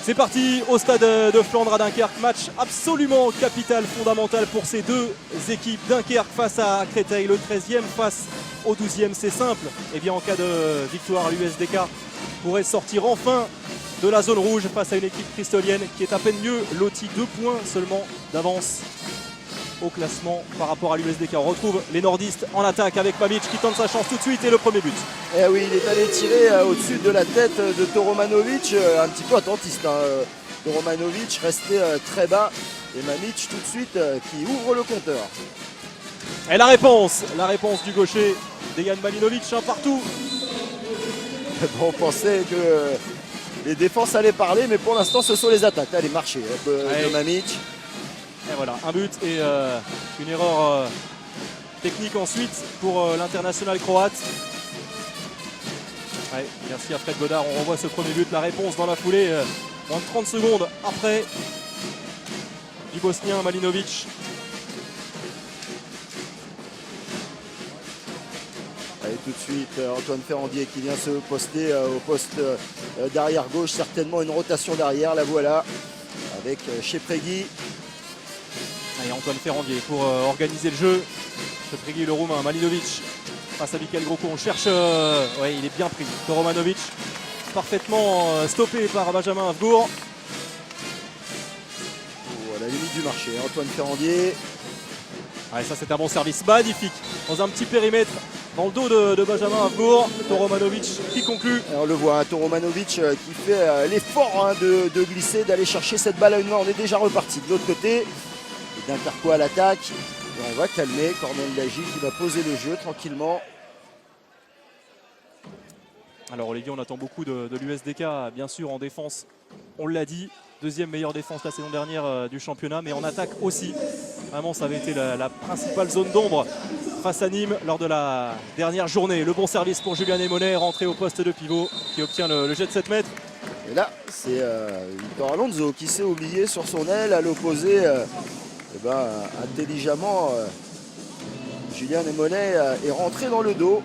C'est parti au stade de Flandre à Dunkerque, match absolument capital, fondamental pour ces deux équipes. Dunkerque face à Créteil, le 13e face au 12e, c'est simple. Et bien en cas de victoire, l'USDK pourrait sortir enfin de la zone rouge face à une équipe cristolienne qui est à peine mieux lotie, 2 points seulement d'avance au classement par rapport à l'USDK. On retrouve les nordistes en attaque avec Mamic qui tente sa chance tout de suite et le premier but. Et oui, il est allé tirer au-dessus de la tête de Toromanovic, un petit peu attentiste. Toromanovic restait très bas et Mamic tout de suite qui ouvre le compteur. Et la réponse du gaucher Dejan Malinovic, partout. Bon, on pensait que les défenses allaient parler, mais pour l'instant ce sont les attaques, là, les marchés de Mamic. Et voilà, un but et une erreur technique ensuite pour l'international croate. Ouais, merci à Fred Godard, on revoit ce premier but, la réponse dans la foulée, moins de 30 secondes après du Bosnien Malinovic. Allez, tout de suite, Antoine Ferrandier qui vient se poster au poste d'arrière gauche, certainement une rotation d'arrière, la voilà, avec Cheprégui. Allez, Antoine Ferrandier pour organiser le jeu. Cheprégui, le Roumain, Malinovic face à Mikael Groko. On cherche, ouais, il est bien pris. Toromanovic parfaitement stoppé par Benjamin Havgour. À la limite du marché, Antoine Ferrandier. Ouais, ça c'est un bon service, magnifique. Dans un petit périmètre, dans le dos de Benjamin Havgour. Toromanovic qui conclut. Et on le voit, Toromanovic qui fait l'effort de glisser, d'aller chercher cette balle à une main. On est déjà reparti de l'autre côté. Et Dunkerquois à l'attaque. Et on va calmer Cornel Lagy qui va poser le jeu tranquillement. Alors Olivier, on attend beaucoup de l'USDK, bien sûr en défense, on l'a dit, deuxième meilleure défense la saison dernière du championnat, mais en attaque aussi. Vraiment, ça avait été la principale zone d'ombre face à Nîmes lors de la dernière journée. Le bon service pour Julien Némonet, rentré au poste de pivot, qui obtient le jet de 7 mètres. Et là, c'est Victor Alonso qui s'est oublié sur son aile à l'opposé. Intelligemment, Julien Némonet est rentré dans le dos.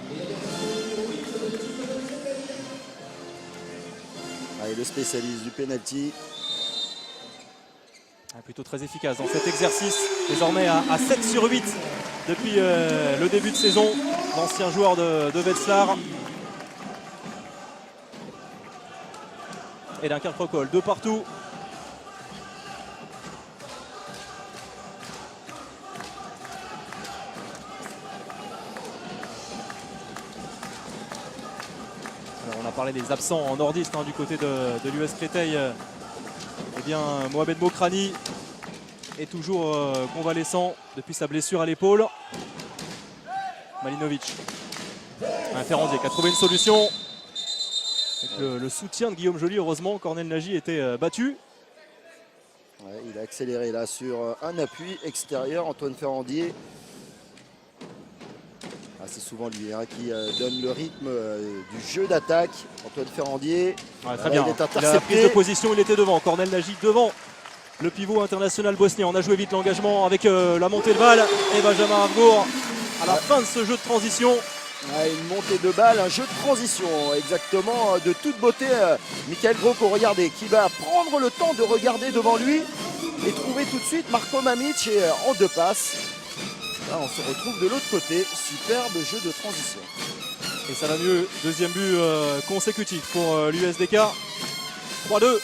Allez, le spécialiste du penalty. Plutôt très efficace dans cet exercice, désormais à 7 sur 8 depuis le début de saison, l'ancien joueur de Wetzlar. Et d'un Carprocol, 2 partout. Alors, on a parlé des absents en nordiste du côté de l'US Créteil. Eh bien, Mohamed Mokrani est toujours convalescent depuis sa blessure à l'épaule. Malinovic, un Ferrandier qui a trouvé une solution. Avec le soutien de Guillaume Joly, heureusement, Cornel Lagy était battu. Ouais, il a accéléré là sur un appui extérieur, Antoine Ferrandier. C'est souvent lui qui donne le rythme du jeu d'attaque. Antoine Ferrandier. Ouais, très bien. Il est intercepté. La prise de position, il était devant. Cornel Lagy devant le pivot international bosnien. On a joué vite l'engagement avec la montée de balle. Et Benjamin Havgour à la fin de ce jeu de transition. Une montée de balle, un jeu de transition exactement de toute beauté. Mikael Groko, regardez, qui va prendre le temps de regarder devant lui et trouver tout de suite Marko Mamic et en 2 passes. Là, on se retrouve de l'autre côté. Superbe jeu de transition. Et ça va mieux. Deuxième but consécutif pour l'USDK. 3-2.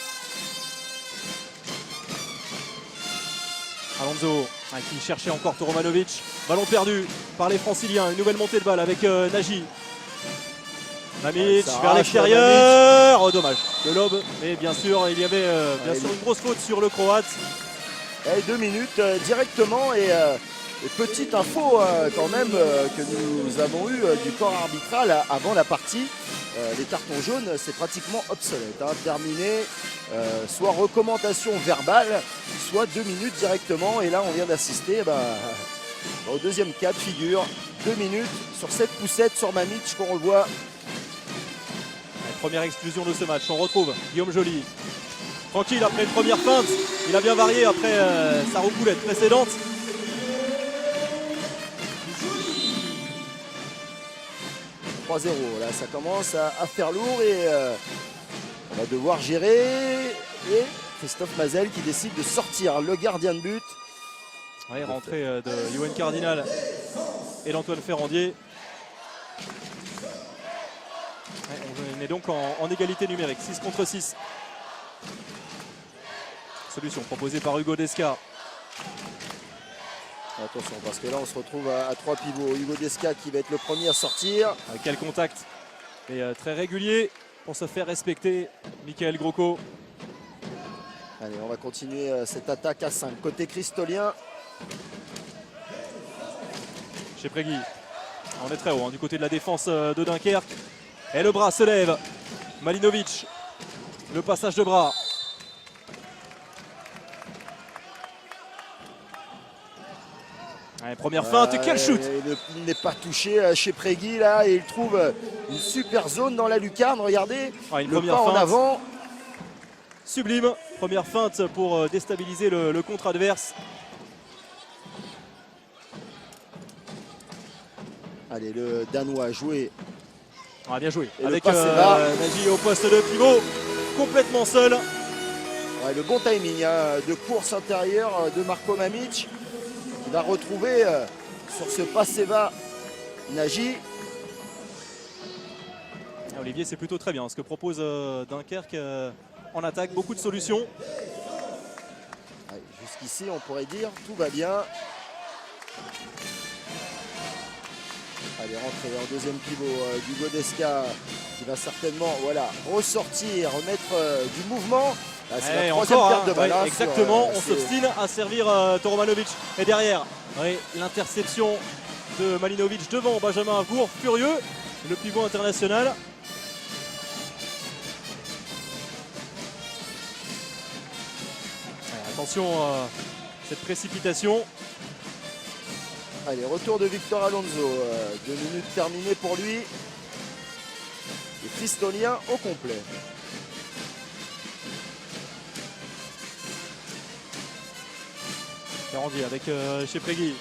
Alonso qui cherchait encore Toromanovic. Ballon perdu par les Franciliens. Une nouvelle montée de balle avec Nagy. Mamic vers l'extérieur. Oh, dommage. Le lob. Et bien sûr, il y avait une grosse faute sur le Croate. Et 2 minutes directement et petite info quand même que nous avons eu du corps arbitral avant la partie. Les cartons jaunes, c'est pratiquement obsolète. Terminé, soit recommandation verbale, soit 2 minutes directement. Et là, on vient d'assister au deuxième cas de figure. 2 minutes sur cette poussette sur Mamic qu'on revoit. Première exclusion de ce match. On retrouve Guillaume Joly. Tranquille après une première feinte. Il a bien varié après sa roucoulette précédente. « 3-0, là ça commence à faire lourd et on va devoir gérer et Christophe Mazel qui décide de sortir le gardien de but. Ouais, rentrée de Yoann Cardinal et d'Antoine Ferrandier. Ouais, on est donc en égalité numérique, 6 contre 6. Solution proposée par Hugo Desca. Attention, parce que là on se retrouve à 3 pivots. Hugo Desca qui va être le premier à sortir. Quel contact. Et très régulier pour se faire respecter. Michael Grosco. Allez, on va continuer cette attaque à 5. Côté cristolien. Chez Prégui. On est très haut du côté de la défense de Dunkerque. Et le bras se lève. Malinovic. Le passage de bras. Allez, première feinte, quel shoot! Il n'est pas touché chez Prégui là et il trouve une super zone dans la lucarne. Regardez, une le première pas en feinte. avant. Sublime, première feinte pour déstabiliser le contre adverse. Allez, le Danois a joué. Bien joué, Et avec le passe est bas. Nagy au poste de pivot, complètement seul. Ouais, le bon timing de course intérieure de Marko Mamić. Il va retrouver sur ce passé bas Nagy. Olivier, c'est plutôt très bien ce que propose Dunkerque en attaque, beaucoup de solutions. Ouais, jusqu'ici, on pourrait dire tout va bien. Allez, rentrer en deuxième pivot d'Hugo Desca qui va certainement ressortir, remettre du mouvement. Là, c'est la troisième perte de balle. Exactement, on s'obstine à servir Toromanovic. Et derrière, l'interception de Malinovic devant Benjamin Avour, furieux, le pivot international. Attention à cette précipitation. Allez, retour de Victor Alonso. 2 minutes terminées pour lui. Les Cristoliens au complet. Ferrandier avec chez Prégui.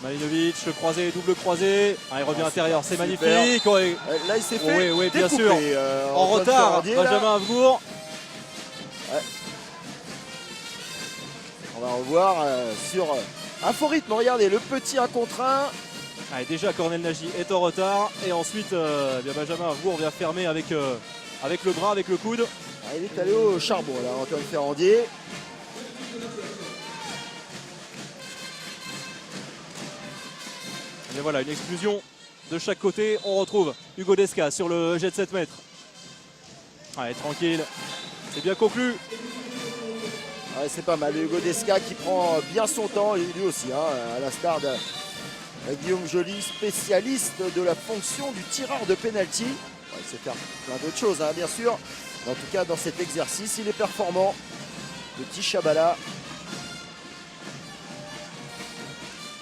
Malinovic, le croisé, double croisé. Il revient intérieur, c'est magnifique. Ouais. Là, il s'est fait Oui, bien découper, sûr. En retard, Ferrandier, Benjamin Avour. Ouais. On va revoir sur un faux rythme. Regardez, le petit 1 contre 1. Déjà, Cornel Nagy est en retard. Et ensuite, Benjamin Avour vient fermer avec le bras, avec le coude. Il est allé au charbon, là, Antoine Ferrandier. Et voilà, une explosion de chaque côté. On retrouve Hugo Desca sur le jet de 7 mètres. Tranquille. C'est bien conclu. C'est pas mal. Hugo Desca qui prend bien son temps, et lui aussi, à l'instar de Guillaume Joly, spécialiste de la fonction du tireur de pénalty. Il sait faire plein d'autres choses, bien sûr. Mais en tout cas, dans cet exercice, il est performant. Le petit Chabala.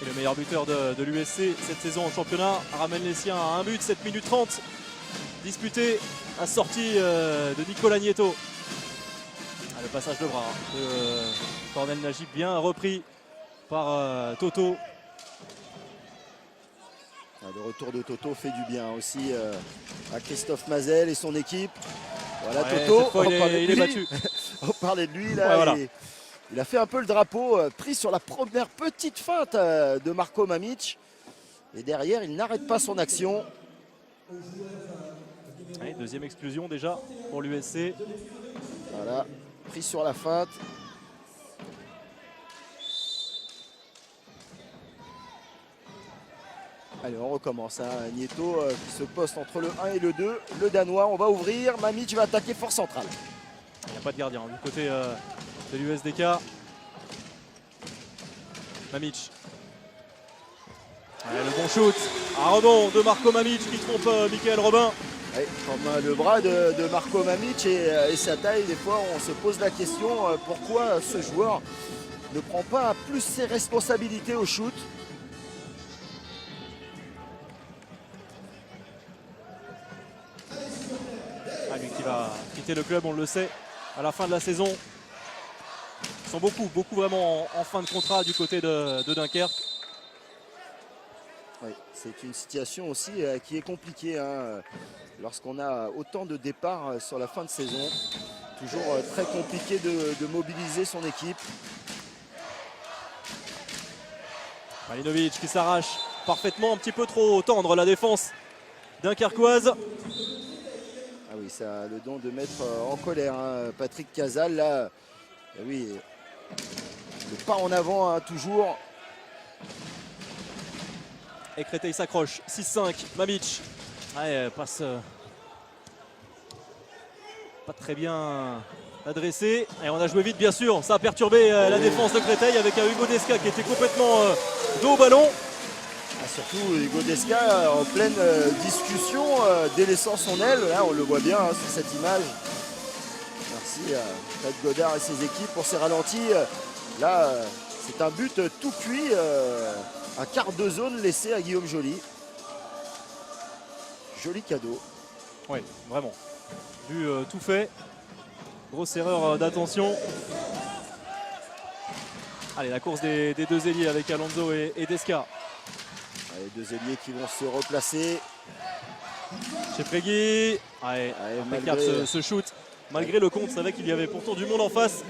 Et le meilleur buteur de l'USC cette saison en championnat ramène les siens à 1 but, 7 minutes 30 disputé à sortie de Nicolas Nieto. Le passage de bras de Cornel Nagy, bien repris par Toto. Le retour de Toto fait du bien aussi à Christophe Mazel et son équipe. Voilà, Toto, cette fois, il est battu. On parlait de lui là. Il a fait un peu le drapeau, pris sur la première petite feinte de Marko Mamić. Et derrière, il n'arrête pas son action. Deuxième explosion déjà pour l'USC. Voilà, pris sur la feinte. Allez, on recommence. Nieto qui se poste entre le 1 et le 2. Le Danois, on va ouvrir. Mamić va attaquer fort central. Il n'y a pas de gardien du côté de l'USDK. Mamić. Le bon shoot. Un rebond de Marko Mamić qui trompe Michael Robin. Comme le bras de Marko Mamić et sa taille, des fois on se pose la question pourquoi ce joueur ne prend pas plus ses responsabilités au shoot. Lui qui va quitter le club, on le sait, à la fin de la saison. Ils sont beaucoup vraiment en fin de contrat du côté de Dunkerque. Oui, c'est une situation aussi qui est compliquée lorsqu'on a autant de départs sur la fin de saison. toujours très compliqué de mobiliser son équipe. Malinovic qui s'arrache parfaitement, un petit peu trop tendre la défense dunkerquoise. Ah oui, ça a le don de mettre en colère hein, Patrick Casal là. Et oui, le pas en avant hein, toujours. Et Créteil s'accroche, 6-5, Mamic. Ouais, passe pas très bien adressé. Et on a joué vite bien sûr, ça a perturbé la défense de Créteil avec un Hugo Desca qui était complètement dos au ballon. Ah, surtout Hugo Desca en pleine discussion, délaissant son aile. Là on le voit bien hein, sur cette image. Merci à Fred Godard et ses équipes pour ces ralentis. Là c'est un but tout cuit, un quart de zone laissé à Guillaume Joly. Joli cadeau. Oui, vraiment. Vu tout fait. Grosse erreur d'attention. Allez, la course des deux ailiers avec Alonso et Desca. Les deux ailiers qui vont se replacer. Chepregui. Ouais, impeccable ce shoot. Malgré le contre, c'est vrai qu'il y avait pourtant du monde en face.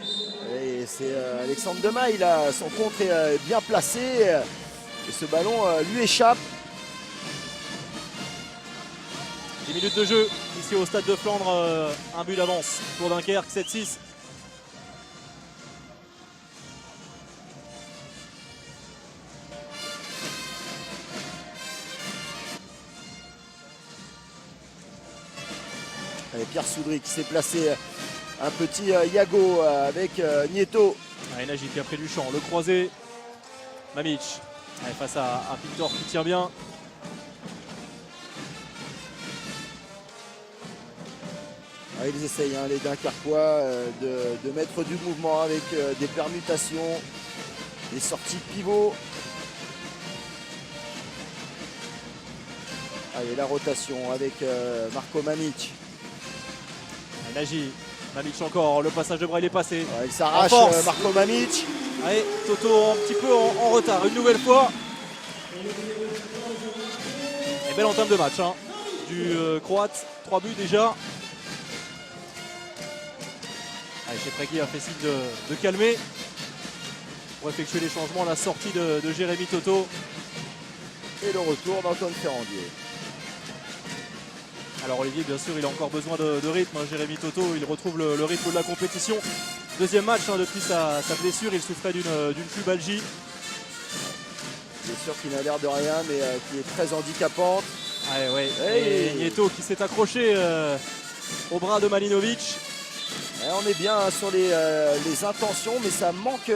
Et c'est Alexandre Demaille, là, son contre est bien placé. Et ce ballon lui échappe. 10 minutes de jeu ici au Stade de Flandre, un but d'avance pour Dunkerque, 7-6. Allez, Pierre Soudry qui s'est placé, un petit Yago avec Nieto. Allez, Nagy qui a pris du champ, le croisé, Mamic. Allez, face à Victor qui tient bien. Ah, ils essayent, hein, les Dunkerquois, de mettre du mouvement avec des permutations, des sorties pivot. Allez, la rotation avec Marco Mamic. Nagy, Mamic encore, le passage de bras il est passé. Ouais, il s'arrache Marco Mamic. Allez, Toto un petit peu en retard, une nouvelle fois. Et belle entame de match hein, du Croate, 3 buts déjà. Allez, Chepregui a fait signe de calmer pour effectuer les changements, la sortie de Jérémy Toto. Et le retour d'Antoine Ferrandier. Alors Olivier, bien sûr, il a encore besoin de rythme. Hein. Jérémy Toto, il retrouve le rythme de la compétition. Deuxième match hein, depuis sa blessure, il souffrait d'une pubalgie. Bien sûr qu'il n'a l'air de rien, mais qui est très handicapante. Ouais. Et Nieto qui s'est accroché au bras de Malinovic. Et on est bien hein, sur les intentions, mais ça manque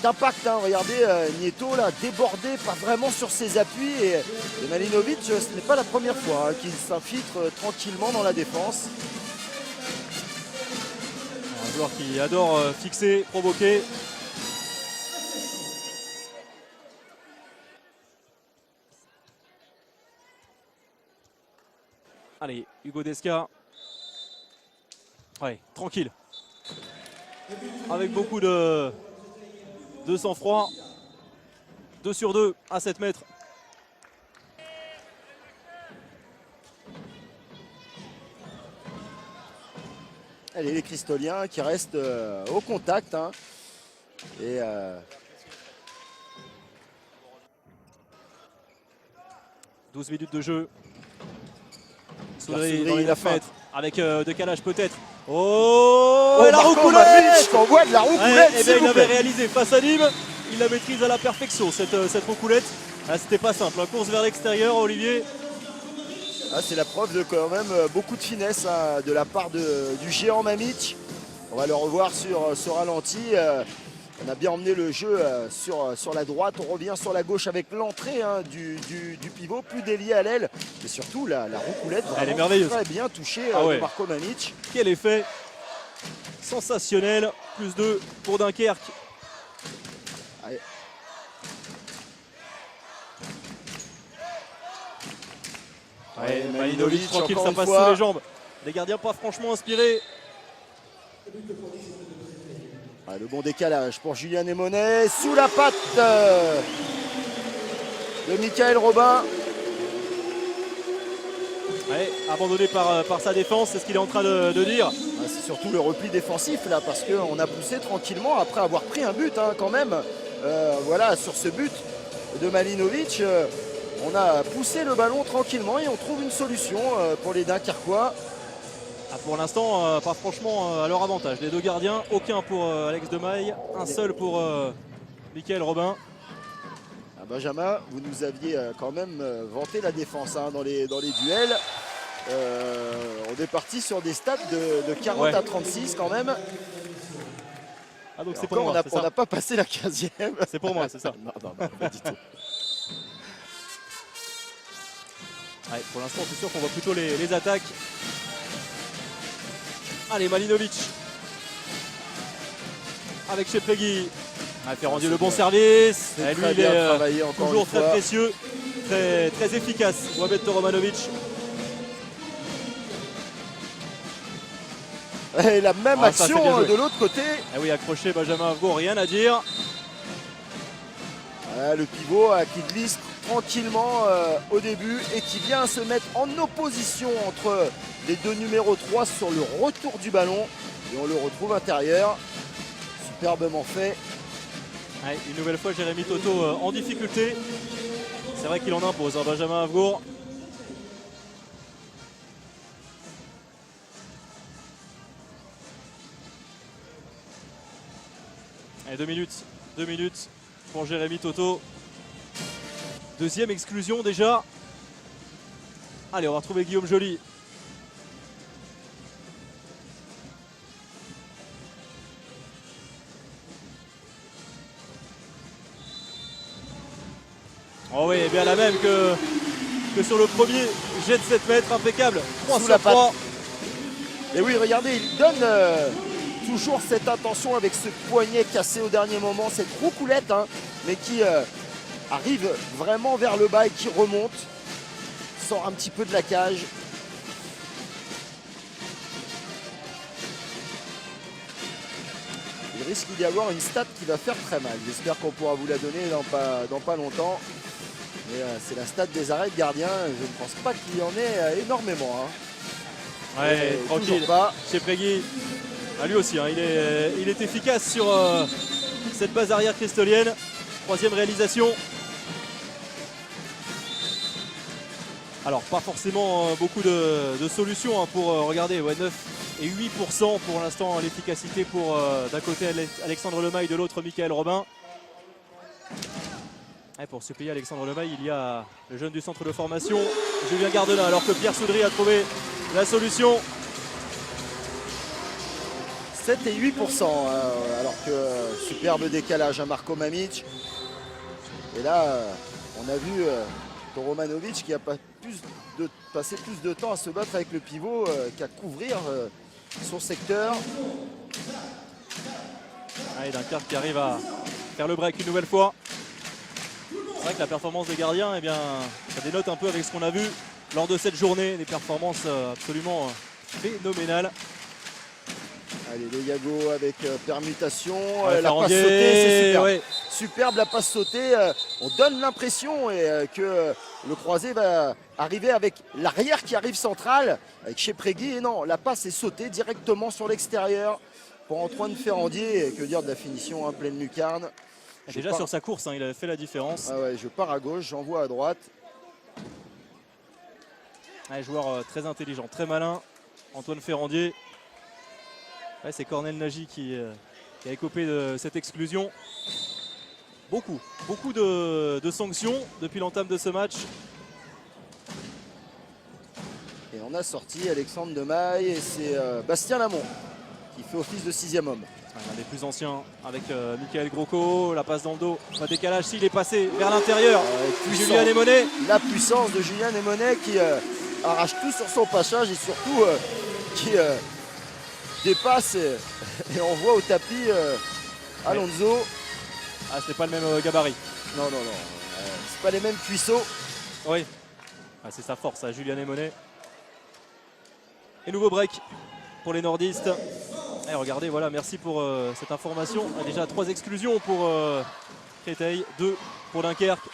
d'impact. Hein. Regardez, Nieto là, débordé, pas vraiment sur ses appuis. Et Malinovic, ce n'est pas la première fois hein, qu'il s'infiltre tranquillement dans la défense. Un joueur qui adore fixer, provoquer. Allez, Hugo Desca. Ouais, tranquille. Avec beaucoup de sang-froid. 2 sur 2 à 7 mètres. Allez, les Cristoliens qui restent au contact. Hein. Et 12 minutes de jeu. Soudry dans les la 9 fin. mètres. Avec décalage peut-être. Oh, et la Marco roucoulette Mamic, on voit de la roucoulette, il l'avait réalisé face à Nîmes. Il la maîtrise à la perfection, cette roucoulette. Ah, c'était pas simple, hein. Course vers l'extérieur, Olivier. Ah, c'est la preuve de quand même beaucoup de finesse hein, de la part du géant Mamic. On va le revoir sur ce ralenti. On a bien emmené le jeu sur la droite. On revient sur la gauche avec l'entrée hein, du pivot, plus délié à l'aile. Mais surtout la roucoulette, elle est merveilleuse. Très bien touchée Ouais. de Marco Mamic. Quel effet sensationnel. Plus 2 pour Dunkerque. Allez. Ouais, Malinovic tranquille, encore ça une passe fois. sous les jambes. Les gardiens pas franchement inspirés. Ah, le bon décalage pour Julien Emonet. Sous la patte de Michael Robin. Ouais, abandonné par sa défense, c'est ce qu'il est en train de dire. C'est surtout le repli défensif là, parce qu'on a poussé tranquillement après avoir pris un but hein, quand même. Voilà, sur ce but de Malinovic, on a poussé le ballon tranquillement et on trouve une solution pour les Dunkerquois. Ah, pour l'instant, pas franchement à leur avantage. Les deux gardiens, aucun pour Alex Demaille, un seul pour Michael Robin. Benjamin, vous nous aviez quand même vanté la défense hein, dans les duels. On est parti sur des stats de 40 à 36 quand même. Ah donc c'est pour moi, on n'a pas passé la 15e. C'est pour moi, c'est ça. Non, pas du tout. Ouais, pour l'instant, c'est sûr qu'on voit plutôt les attaques. Allez, Malinovic. Avec Chepregui. Ferrandier le bon service. Lui, il est toujours très précieux, très efficace. Mohamed Toromanovic. Et la même action de l'autre côté. Et oui, accroché Benjamin Avgo, rien à dire. Voilà, le pivot qui glisse tranquillement au début et qui vient se mettre en opposition entre les deux numéros 3 sur le retour du ballon. Et on le retrouve intérieur. Superbement fait. Ouais, une nouvelle fois, Jérémy Toto en difficulté. C'est vrai qu'il en impose, hein, Benjamin Avgour. Allez, 2 minutes pour Jérémy Toto. Deuxième exclusion déjà. Allez, on va retrouver Guillaume Joly. Oh oui, bien la même que sur le premier jet de 7 mètres, impeccable. 3 sur 3. Et oui, regardez, il donne toujours cette intention avec ce poignet cassé au dernier moment, cette roucoulette, hein, mais qui arrive vraiment vers le bas et qui remonte, sort un petit peu de la cage. Il risque d'y avoir une stat qui va faire très mal. J'espère qu'on pourra vous la donner dans pas longtemps. Mais c'est la stat des arrêts de gardien. Je ne pense pas qu'il y en ait énormément. Hein. Ouais, tranquille. Chepregui, lui aussi, hein, il est efficace sur cette base arrière cristolienne. Troisième réalisation. Alors, pas forcément beaucoup de solutions hein, pour regarder. Ouais, 9 et 8% pour l'instant l'efficacité pour d'un côté Alexandre Lemaille, de l'autre Michael Robin. Et pour supplier Alexandre Lemaille, il y a le jeune du centre de formation, Julien Gardelin, alors que Pierre Soudry a trouvé la solution. 7 et 8%, alors que superbe décalage à Marko Mamic. Et là, on a vu Toromanovic qui a passé plus de temps à se battre avec le pivot qu'à couvrir son secteur. Allez, Dunkerque qui arrive à faire le break une nouvelle fois. C'est vrai que la performance des gardiens, eh bien, ça dénote un peu avec ce qu'on a vu lors de cette journée. Des performances absolument phénoménales. Allez, le Yago avec permutation. Ouais, la passe sautée, c'est superbe. Ouais. Superbe la passe sautée. On donne l'impression que le croisé va arriver avec l'arrière qui arrive central avec Chepregui. Et non, la passe est sautée directement sur l'extérieur pour Antoine Ferrandier. Et que dire de la finition en pleine lucarne. Déjà sur sa course, hein, il avait fait la différence. Ah ouais, je pars à gauche, j'envoie à droite. Ouais, joueur très intelligent, très malin, Antoine Ferrandier. Ouais, c'est Cornel Nagy qui a écopé de cette exclusion. Beaucoup de sanctions depuis l'entame de ce match. Et on a sorti Alexandre Demaille et c'est Bastien Lamont qui fait office de 6e homme. L'un des plus anciens avec Michael Grocco, la passe dans le dos, pas décalage, s'il est passé vers l'intérieur. Julien Némonet. La puissance de Julien Némonet qui arrache tout sur son passage et surtout qui dépasse et on voit au tapis Alonso. Ah, c'est pas le même gabarit. Non, c'est pas les mêmes cuisseaux. Oui, ah, c'est sa force à Julien Némonet. Et nouveau break pour les nordistes. Et regardez, voilà, merci pour cette information. Déjà 3 exclusions pour Créteil, 2 pour Dunkerque.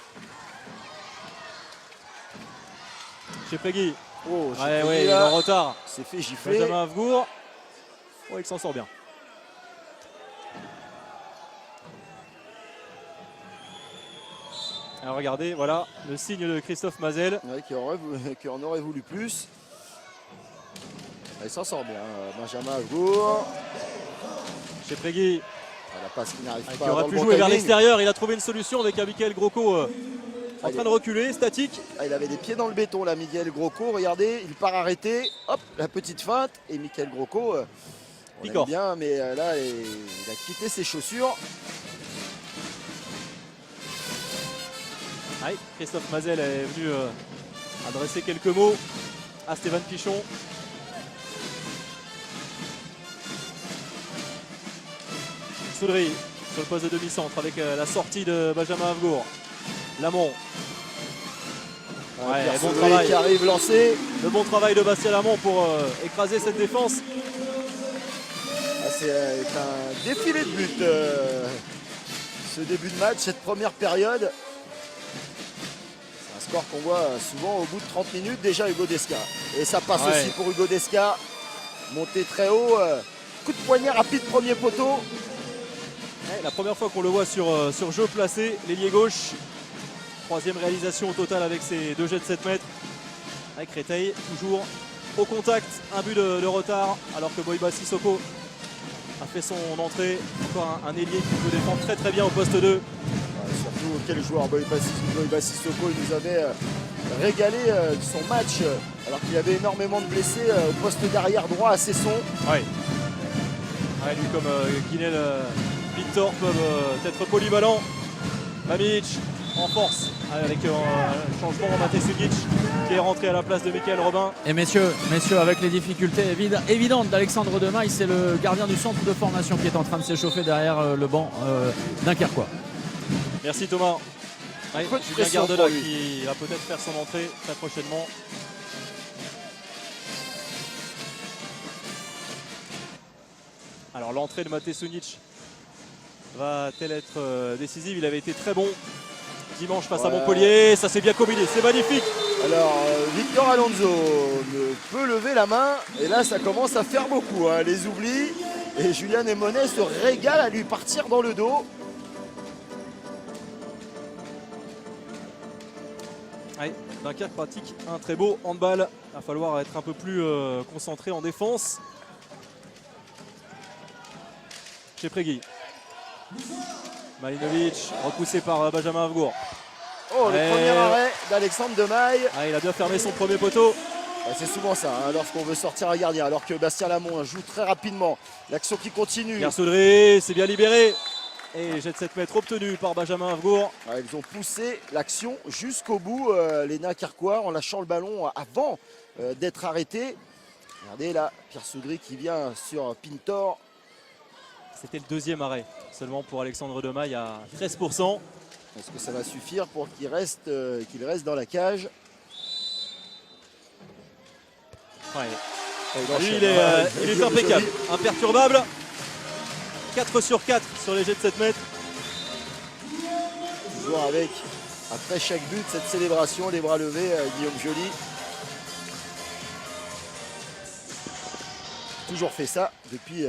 Chepregui Oh, Ouais, il est en retard. C'est fait gifler. Benjamin Avgour. Oh, il s'en sort bien. Alors regardez, voilà le signe de Christophe Mazel. Ouais, qui en aurait voulu plus. Il s'en sort bien, Benjamin Avgour. Chez Prégui, La passe qui n'arrive qui pas. aurait pu jouer vers l'extérieur. Il a trouvé une solution avec un Mickaël Grocco en train de reculer, statique. Il avait des pieds dans le béton là, Mickaël Grocco. Regardez, il part arrêter. Hop, la petite feinte. Et Mickaël Grocco, on aime bien, mais là, il a quitté ses chaussures. Ouais, Christophe Mazel est venu adresser quelques mots à Stéphane Pichon. Soudry sur le poste de demi-centre avec la sortie de Benjamin Avgour. Lamont. Ouais, bon travail qui arrive lancé. Le bon travail de Bastien Lamont pour écraser cette défense. C'est un défilé de buts ce début de match, cette première période. C'est un score qu'on voit souvent au bout de 30 minutes. Déjà Hugo Desca. Et ça passe aussi pour Hugo Desca. Monté très haut. Coup de poignet rapide, premier poteau. Ouais, la première fois qu'on le voit sur jeu placé, l'ailier gauche. Troisième réalisation au total avec ses deux jets de 7 mètres. Avec Créteil toujours au contact. Un but de retard alors que Boiba Sissoko a fait son entrée. Encore un ailier qui peut défendre très très bien au poste 2. Surtout quel joueur, Boiba Sissoko, il nous avait régalé de son match alors qu'il avait énormément de blessés au poste d'arrière droit à Cesson. Ouais, lui comme Guinel, Victor peuvent être polyvalents. Mamic en force avec un changement en Maté Sugic qui est rentré à la place de Mickaël Robin. Et messieurs, avec les difficultés évidentes d'Alexandre Demaille, c'est le gardien du centre de formation qui est en train de s'échauffer derrière le banc dunkerquois. Merci Thomas. Ouais, Julien Gardela qui va peut-être faire son entrée très prochainement. Alors l'entrée de Maté Sunic va-t-elle être décisive? Il avait été très bon dimanche face à Montpellier, ça s'est bien combiné, c'est magnifique. Alors Victor Alonso peut lever la main et là ça commence à faire beaucoup, les oublis. Et Julien Némonet se régale à lui partir dans le dos. Ouais, Dunkerque pratique un très beau handball. Il va falloir être un peu plus concentré en défense. Chez Prégui. Malinovic, repoussé par Benjamin Avgour. Oh, le premier arrêt d'Alexandre Demaille. Ah, il a bien fermé son premier poteau. C'est souvent ça, lorsqu'on veut sortir un gardien, alors que Bastien Lamont joue très rapidement. L'action qui continue. Pierre Soudry, c'est bien libéré. Et jet de 7 mètres obtenu par Benjamin Avgour. Ils ont poussé l'action jusqu'au bout, les Dunkerquois, en lâchant le ballon avant d'être arrêté. Regardez là, Pierre Soudry qui vient sur Pintor. C'était le deuxième arrêt seulement pour Alexandre Demaille à 13%. Est-ce que ça va suffire pour qu'il reste dans la cage? Ouais. Il est impeccable, imperturbable. 4 sur 4 sur les jets de 7 mètres. Toujours avec, après chaque but, cette célébration, les bras levés, Guillaume Joly. Toujours fait ça depuis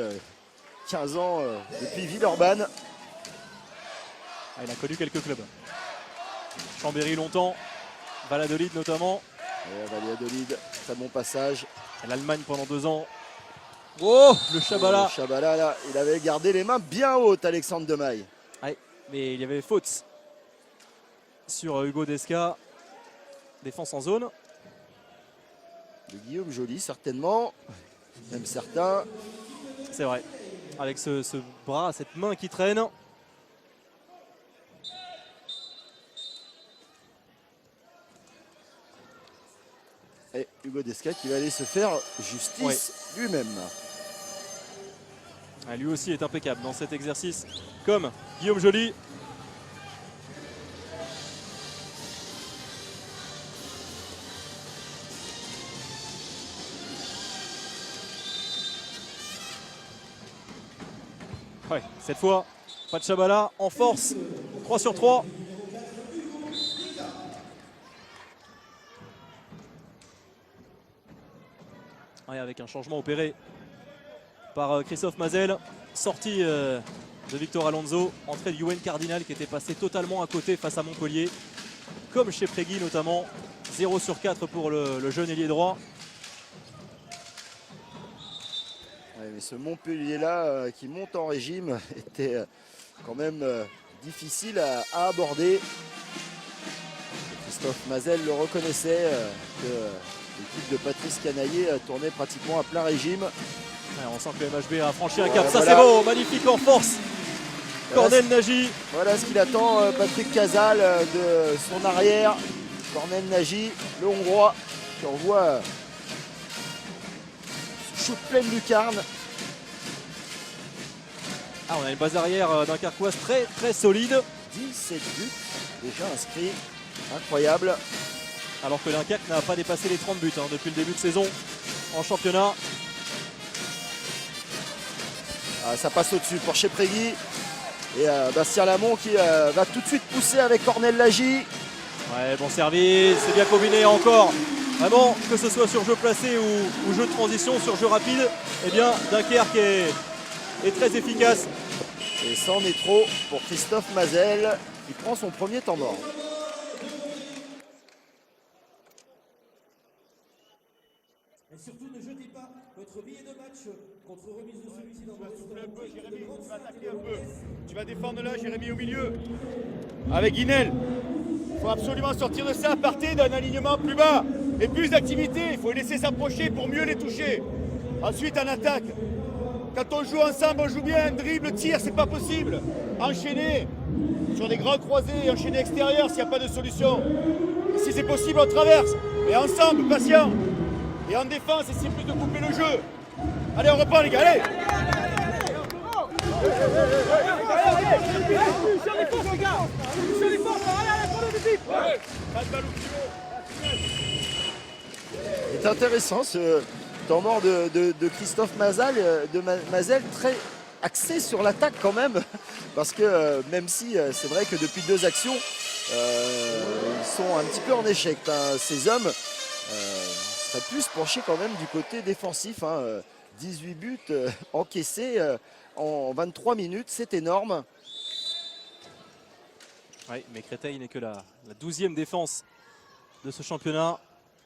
15 ans, depuis Villeurbanne. Il a connu quelques clubs. Chambéry longtemps, Valladolid notamment. Et Valladolid, très bon passage. L'Allemagne pendant 2 ans. Oh, le Chabala. Le Chabala, là, il avait gardé les mains bien hautes, Alexandre Demaille. Ouais, mais il y avait faute sur Hugo Desca. Défense en zone. De Guillaume Joly, certainement. Même certains. C'est vrai. Avec ce bras, cette main qui traîne. Et Hugo Desca qui va aller se faire justice lui-même. Lui aussi est impeccable dans cet exercice, comme Guillaume Joly. Ouais, cette fois, pas de Chabala en force, 3 sur 3. Ouais, avec un changement opéré par Christophe Mazel. Sortie de Victor Alonso. Entrée de Yoann Cardinal qui était passé totalement à côté face à Montpellier. Comme chez Prégui notamment. 0 sur 4 pour le jeune ailier droit. Ouais, mais ce Montpellier-là qui monte en régime était quand même difficile à aborder. Christophe Mazel le reconnaissait que l'équipe de Patrice Canaillé tournait pratiquement à plein régime. Ouais, on sent que le MHB a franchi un cap. Ça Voilà. c'est beau, magnifique en force. Cornel Nagy. Voilà ce qu'il attend Patrick Casal de son arrière. Cornel Nagy, le Hongrois, qui envoie ce shoot pleine lucarne. Ah, on a une base arrière dunkerquoise très très solide. 17 buts déjà inscrits. Incroyable. Alors que Dunkerque n'a pas dépassé les 30 buts depuis le début de saison en championnat. Ah, ça passe au-dessus pour chez Prégui. Et Bastien Lamont qui va tout de suite pousser avec Cornel Nagy. Ouais, bon service, c'est bien combiné encore. Vraiment, que ce soit sur jeu placé ou jeu de transition, sur jeu rapide, eh bien Dunkerque est très efficace. Et c'en est trop pour Christophe Mazel qui prend son premier temps mort. Et surtout, ne jetez pas votre billet de match contre remise de celui-ci dans votre Un peu, Jérémy, tu vas attaquer un peu. Tu vas défendre là, Jérémy, au milieu. Avec Guinel. Il faut absolument sortir de ça. Partez d'un alignement plus bas et plus d'activité. Il faut les laisser s'approcher pour mieux les toucher. Ensuite, en attaque. Quand on joue ensemble, on joue bien. Dribble, tir, c'est pas possible. Enchaîner sur des grands croisés, enchaîner extérieur s'il n'y a pas de solution. Et si c'est possible, on traverse. Mais ensemble, patient. Et en défense, essayez plus de couper le jeu. Allez, on reprend les gars, allez. C'est intéressant ce temps mort de Christophe Mazel, Mazel, très axé sur l'attaque quand même. Parce que même si c'est vrai que depuis 2 actions, ils sont un petit peu en échec. Ces hommes seraient plus penchés quand même du côté défensif. 18 buts encaissés en 23 minutes, c'est énorme. Oui, mais Créteil n'est que la 12e défense de ce championnat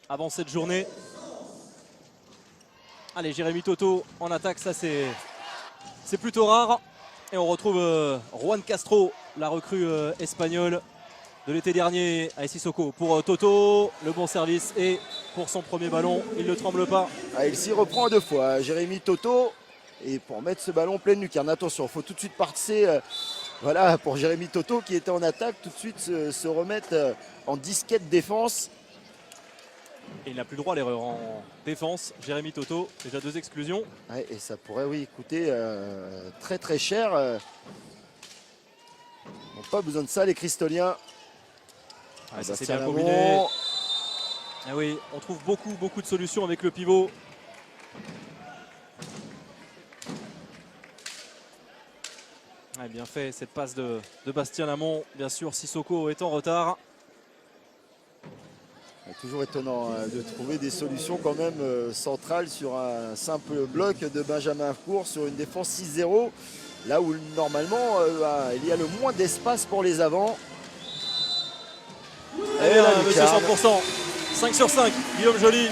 avant cette journée. Allez, Jérémy Toto en attaque, ça c'est plutôt rare. Et on retrouve Juan Castro, la recrue espagnole de l'été dernier à Sissoko. Pour Toto, le bon service et pour son premier ballon, il ne tremble pas. Ah, il s'y reprend à 2 fois, Jérémy Toto. Et pour mettre ce ballon pleine lucarne, attention, il faut tout de suite passer. Voilà, pour Jérémy Toto qui était en attaque, tout de suite se remettre en disquette défense. Et il n'a plus droit à l'erreur en défense. Jérémy Toto, déjà 2 exclusions. Ouais, et ça pourrait, oui, coûter très très cher. Ils n'ont pas besoin de ça, les Cristoliens. Ah, ça c'est Bastien bien Lamont. combiné. Ah oui, on trouve beaucoup de solutions avec le pivot. Ah, bien fait cette passe de Bastien Lamont. Bien sûr, Sissoko est en retard. C'est toujours étonnant de trouver des solutions quand même centrales sur un simple bloc de Benjamin Cour sur une défense 6-0. Là où normalement il y a le moins d'espace pour les avants. Et la là, monsieur lucarne. 100%. 5 sur 5. Guillaume Joly.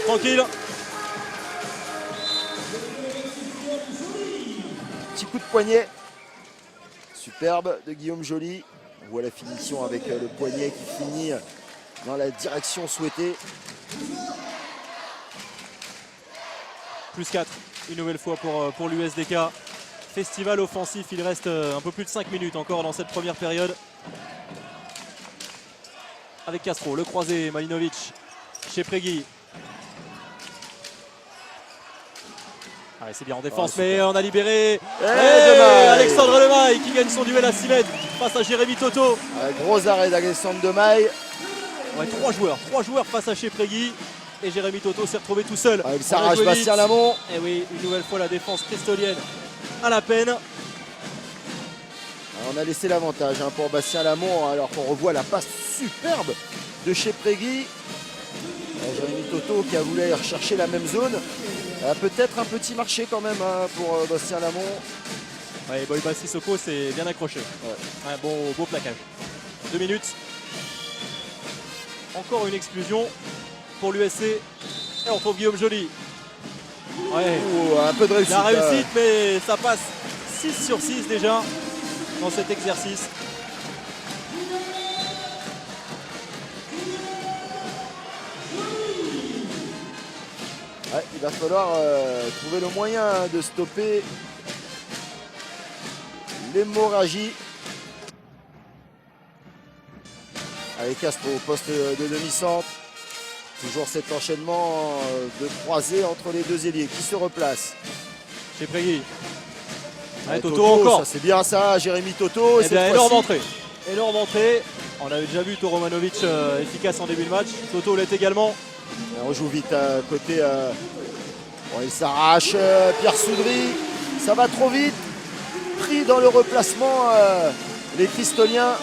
Tranquille. Petit coup de poignet. Superbe de Guillaume Joly. On voit la finition avec le poignet qui finit dans la direction souhaitée. Plus 4. Une nouvelle fois pour l'USDK. Festival offensif. Il reste un peu plus de 5 minutes encore dans cette première période. Avec Castro, le croisé, Malinovic chez Prégui. Ah, c'est bien en défense, mais on a libéré. Alexandre Lemaille qui gagne son duel à 6 mètres face à Jérémy Toto. Gros arrêt d'Alexandre Demaille. Ouais, 3 joueurs face à chez Prégui. Et Jérémy Toto s'est retrouvé tout seul. Il s'arrache Bastien Lamont. Et oui, une nouvelle fois la défense cristolienne à la peine. On a laissé l'avantage pour Bastien Lamont alors qu'on revoit la passe superbe de chez Prégui. Jérémy Toto qui a voulu aller rechercher la même zone. Peut-être un petit marché quand même hein, pour Bastien Lamont. Ouais, Boiba Sissoko c'est bien accroché. Ouais. Un beau plaquage. 2 minutes. Encore une exclusion pour l'USC. Et on retrouve Guillaume Joly. Ouais. Un peu de réussite. La réussite, mais ça passe 6 sur 6 déjà dans cet exercice. Ouais, il va falloir trouver le moyen de stopper l'hémorragie. Allez, Castro au poste de demi-centre. Toujours cet enchaînement de croisés entre les deux ailiers qui se replacent. Chez Prégui. Ouais, Toto, Toto encore. ça c'est bien ça, Jérémy Toto. Eh bien, énorme entrée. Énorme entrée. On avait déjà vu Toromanovic efficace en début de match. Toto l'est également. On joue vite à côté. Bon, il s'arrache. Pierre Soudry. Ça va trop vite. Pris dans le replacement. Les Cristoliens.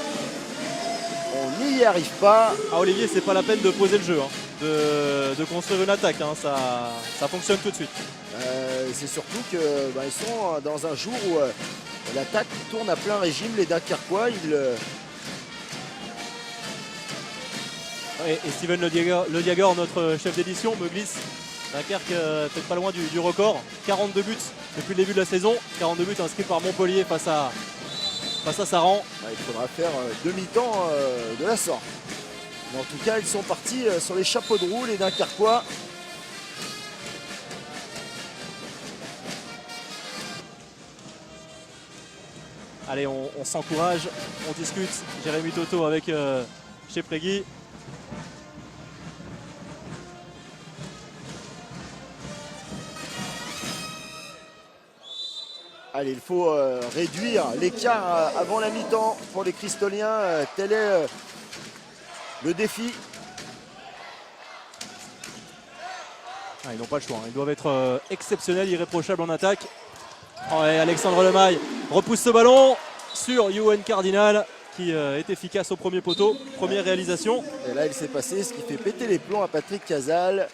On n'y arrive pas. Ah, Olivier, c'est pas la peine de poser le jeu, hein, de construire une attaque. Hein, ça fonctionne tout de suite. C'est surtout qu'ils sont dans un jour où l'attaque tourne à plein régime. Les Dunkerquois, Et Steven Le Diagor, notre chef d'édition, me glisse. Dunkerque peut-être pas loin du record. 42 buts depuis le début de la saison. 42 buts inscrits par Montpellier face à Saran. il faudra faire demi-temps de la sorte. Mais en tout cas, ils sont partis sur les chapeaux de roue, les Dunkerquois. Allez, on s'encourage, on discute. Jérémy Toto avec chez Prégui. Allez, il faut réduire l'écart avant la mi-temps pour les Cristoliens. Tel est le défi. Ils n'ont pas le choix. Ils doivent être exceptionnels, irréprochables en attaque. Ouais, Alexandre Lemaille repousse ce ballon sur Yoann Cardinal qui est efficace au premier poteau. Première réalisation. Et là, il s'est passé ce qui fait péter les plombs à Patrick Casal.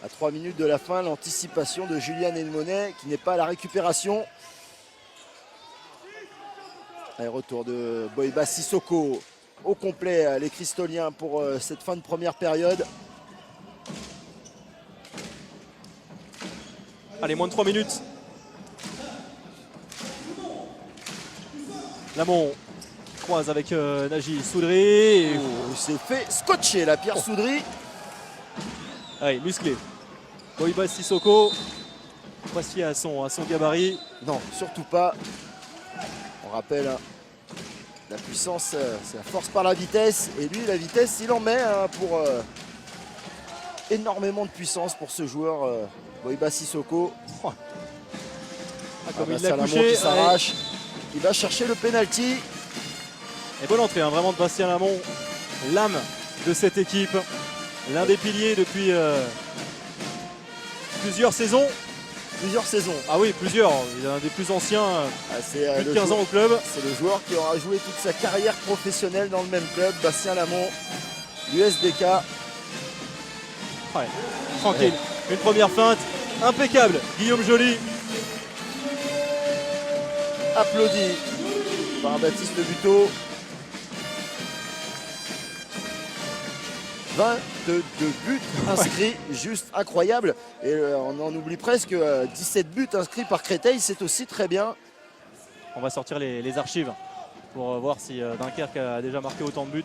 À 3 minutes de la fin, l'anticipation de Julian Elmonet qui n'est pas à la récupération. Et retour de Boiba Sissoko au complet, les Cristoliens pour cette fin de première période. Allez, moins de 3 minutes. Lamont croise avec Naji Soudry. Il s'est fait scotcher la Pierre Soudry. Allez, musclé. Boiba Sissoko. Voici à son gabarit. Non, surtout pas. On rappelle, hein, la puissance, c'est la force par la vitesse. Et lui, la vitesse, il en met pour énormément de puissance pour ce joueur, Boiba Sissoko. Ah, comme il l'a Salamon couché. qui s'arrache. Il va chercher le penalty. Et bonne entrée, hein, vraiment de Bastien Lamont. L'âme de cette équipe. L'un des piliers depuis plusieurs saisons. Plusieurs saisons. Ah oui, plusieurs. Il est un des plus anciens, C'est plus de 15 ans au club. C'est le joueur qui aura joué toute sa carrière professionnelle dans le même club, Bastien Lamont, l'USDK. Ouais, tranquille. Une première feinte impeccable. Guillaume Joly. Applaudi par Baptiste Buteau. 22 buts inscrits, juste incroyable. Et on en oublie presque 17 buts inscrits par Créteil, c'est aussi très bien. On va sortir les archives pour voir si Dunkerque a déjà marqué autant de buts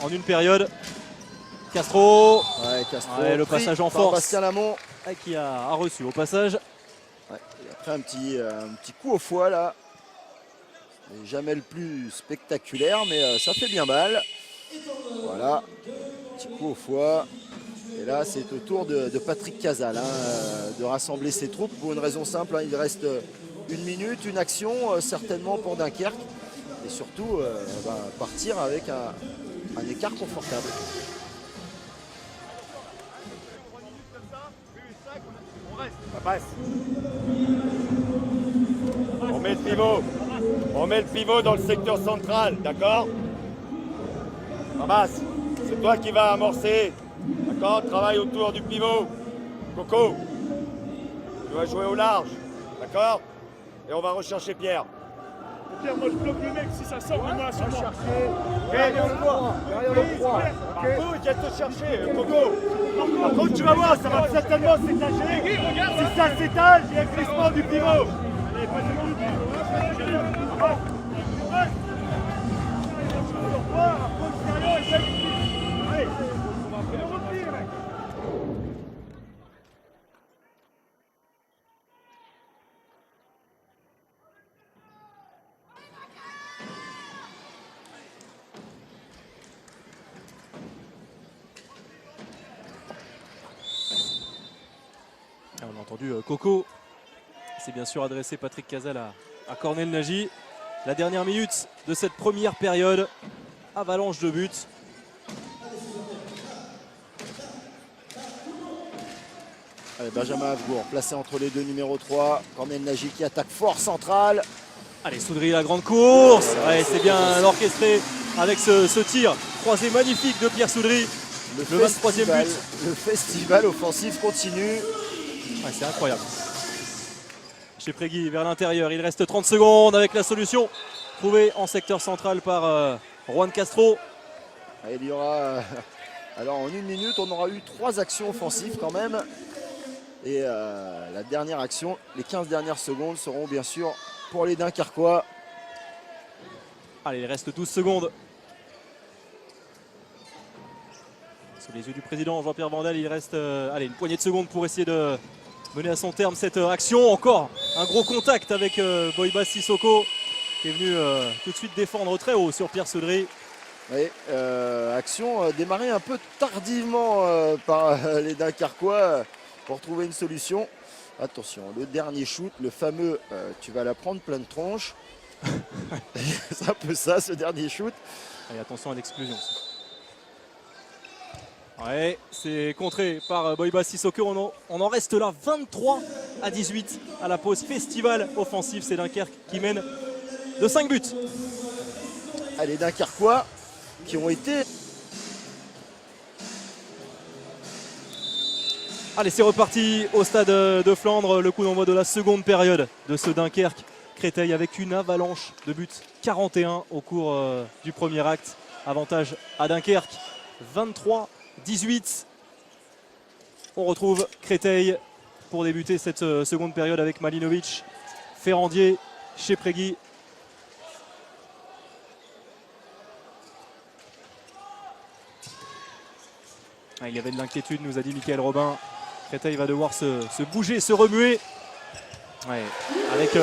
en une période. Castro, Ouais, Castro, Ouais, le pris passage en par force. Bastien Lamont. qui a reçu au passage. Ouais, il a pris un petit coup au foie là. Et jamais le plus spectaculaire, mais ça fait bien mal. Voilà, petit coup au foie. Et là, c'est au tour de Patrick Casal de rassembler ses troupes pour une raison simple. Il reste une minute, une action certainement pour Dunkerque. Et surtout, partir avec un écart confortable. On met le pivot. On met le pivot dans le secteur central, d'accord? Ramasse. C'est toi qui vas amorcer. D'accord, travaille autour du pivot. Coco, tu vas jouer au large. D'accord? Et on va rechercher Pierre. Pierre, moi je bloque le mec, si ça sort, moi sur moi. Derrière le 3. Derrière le 3. Marco, il vient te chercher, Coco. Par contre, tu vas voir, ça va certainement s'étager. Si ça s'étale, il y a un glissement du pivot. Allez, On a entendu Coco. C'est bien sûr adressé Patrick Casal à Cornel Nagy. La dernière minute de cette première période. Avalanche de buts. Allez, Benjamin Havgour placé entre les deux numéros 3. Cornel Nagy qui attaque fort central. Allez, Soudry, la grande course. Ouais, c'est bien orchestré avec ce tir croisé magnifique de Pierre Soudry. Le 23e but. Le festival offensif continue. Ouais, c'est incroyable. Chez Prégui vers l'intérieur, il reste 30 secondes avec la solution trouvée en secteur central par Juan Castro. Et il y aura, alors en 1 minute, on aura eu 3 actions offensives quand même. Et la dernière action, les 15 dernières secondes seront bien sûr pour les Dunkerquois. Allez, il reste 12 secondes. Sous les yeux du président Jean-Pierre Vandel, il reste allez, une poignée de secondes pour essayer de mener à son terme cette action. Encore un gros contact avec Boybas Sissoko qui est venu tout de suite défendre très haut sur Pierre Soudry. Oui, action démarrée un peu tardivement par les Dunkerquois pour trouver une solution. Attention, le dernier shoot, le fameux tu vas la prendre pleine tronche. C'est un peu ça, ce dernier shoot. Et attention à l'exclusion. Ouais, c'est contré par Boybas Sissoko. On en reste là 23-18 à la pause. Festival offensif, c'est Dunkerque qui mène de 5 buts. Les Dunkerquois qui ont été... Allez, c'est reparti au stade de Flandre. Le coup d'envoi de la seconde période de ce Dunkerque-Créteil avec une avalanche de buts. 41 au cours du premier acte. Avantage à Dunkerque. 23-18. On retrouve Créteil pour débuter cette seconde période avec Malinovic, Ferrandier, chez Prégui. Il y avait de l'inquiétude, nous a dit Michael Robin. Créteil va devoir se bouger, se remuer. Ouais, avec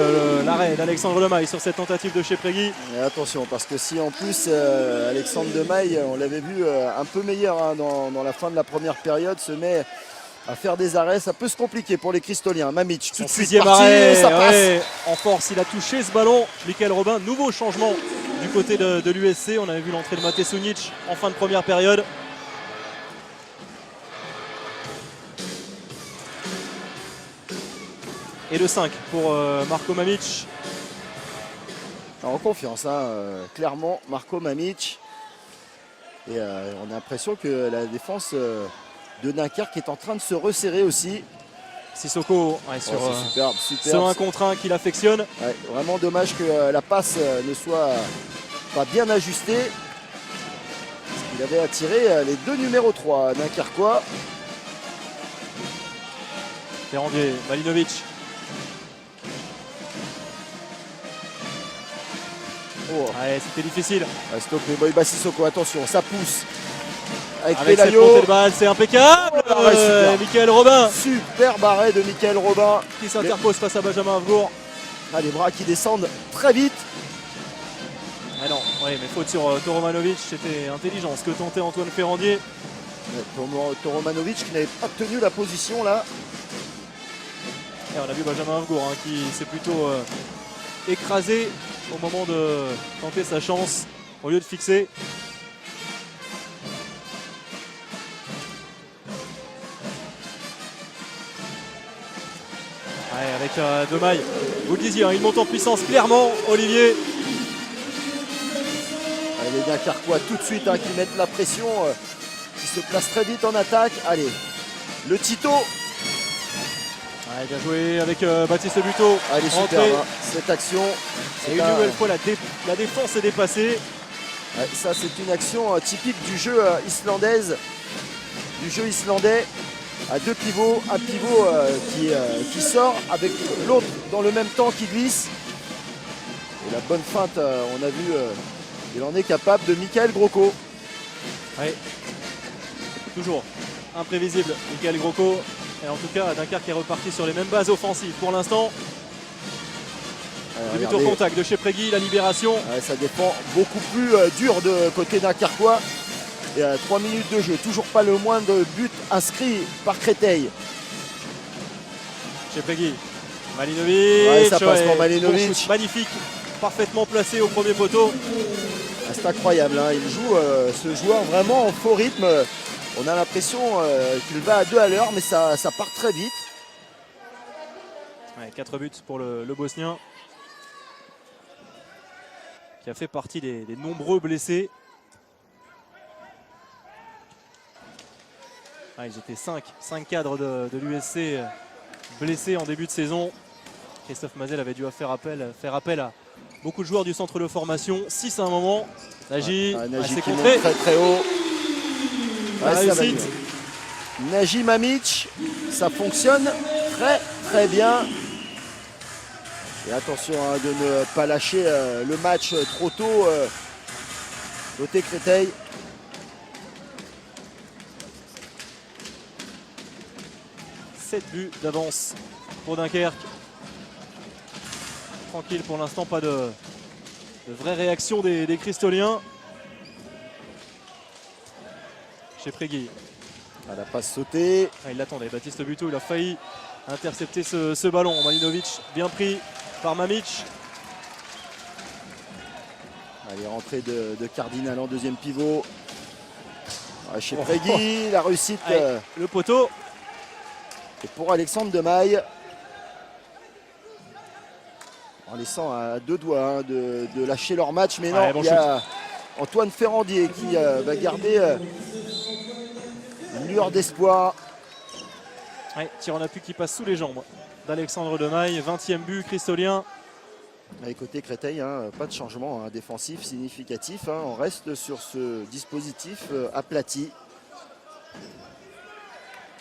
l'arrêt d'Alexandre Demaille sur cette tentative de chez Prégui. Et attention, parce que si en plus Alexandre Demaille, on l'avait vu un peu meilleur dans la fin de la première période, se met à faire des arrêts, ça peut se compliquer pour les Cristoliens. Mamic, tout de suite Sixième parti, arrêt, ça passe. ouais, en force, il a touché ce ballon. Michael Robin, nouveau changement du côté de l'USC. On avait vu l'entrée de Mate Sunic en fin de première période. Et le 5 pour Marko Mamic. En confiance, clairement, Marko Mamic. Et on a l'impression que la défense de Dunkerque est en train de se resserrer aussi. Sissoko ouais, sur superbe. ce 1 contre 1 qu'il affectionne. Ouais, vraiment dommage que la passe ne soit pas bien ajustée. Parce qu'il avait attiré les deux numéros 3 Dunkerquois. Ferrandier, Malinovic. Oh. Ouais, c'était difficile. Stoppé Boybas Sissoko, attention, ça pousse. Avec cette Pelayo. montée de balle, c'est impeccable. Michael Robin. Superbe arrêt de Michael Robin. Qui s'interpose face à Benjamin Havgour. Les bras qui descendent très vite. Ah non, ouais, mais faute sur Toromanovic, c'était intelligent ce que tentait Antoine Ferrandier. Toromanovic qui n'avait pas tenu la position là. Et on a vu Benjamin Havgour qui s'est plutôt écrasé au moment de tenter sa chance au lieu de fixer. Ouais, avec Demaille, vous le disiez, il monte en puissance clairement, Olivier. Les Dunkerquois tout de suite qui mettent la pression qui se place très vite en attaque. Allez, le Tito. Ouais, bien joué avec Baptiste Buteau. Allez, super, hein, cette action. Et une nouvelle fois, la défense est dépassée. Ouais, ça, c'est une action typique du jeu islandais. À deux pivots, un pivot qui sort avec l'autre dans le même temps qui glisse. Et la bonne feinte, on a vu, il en est capable de Michael Grocco. Oui. Toujours imprévisible, Michael Grocco. Et en tout cas, Dunkerque est reparti sur les mêmes bases offensives pour l'instant. Le but au contact de Cheprégui, la libération. Ouais, ça défend beaucoup plus dur de côté dunkerquois. Et à 3 minutes de jeu, toujours pas le moindre but inscrit par Créteil. Cheprégui, Malinovic. Ouais, ça passe pour Malinovic. Bon shoot, magnifique, parfaitement placé au premier poteau. Ah, c'est incroyable, hein. Il joue ce joueur vraiment en faux rythme. On a l'impression qu'il va à 2 à l'heure, mais ça part très vite. Ouais, 4 buts pour le Bosnien, qui a fait partie des nombreux blessés. Ah, ils étaient 5 cadres de l'USC blessés en début de saison. Christophe Mazel avait dû faire appel à beaucoup de joueurs du centre de formation. 6 à un moment. Nagy, Nagy c'est qui contré. monte très très haut. La Ouais, ça va réussite. mieux. Nagy Mamic, ça fonctionne très très bien. Et attention hein, de ne pas lâcher le match trop tôt côté Créteil. « 7 buts d'avance pour Dunkerque. Tranquille pour l'instant, pas de vraie réaction des Cristoliens. Cheprégui. Ah, la passe sautée. Ah, il l'attendait, Baptiste Buteau, il a failli intercepter ce ballon. Malinovic bien pris par Mamic. Allez, rentrée de Cardinal en deuxième pivot. Cheprégui, la réussite. Allez, le poteau. Et pour Alexandre Demaille, en laissant à 2 doigts hein, de lâcher leur match, mais non, Ouais, bon il y a Antoine Ferrandier qui va garder une lueur d'espoir. Ouais, tir en appui qui passe sous les jambes d'Alexandre Demaille. 20e but cristolien. Et côté Créteil, hein, pas de changement hein, défensif significatif. Hein, on reste sur ce dispositif aplati.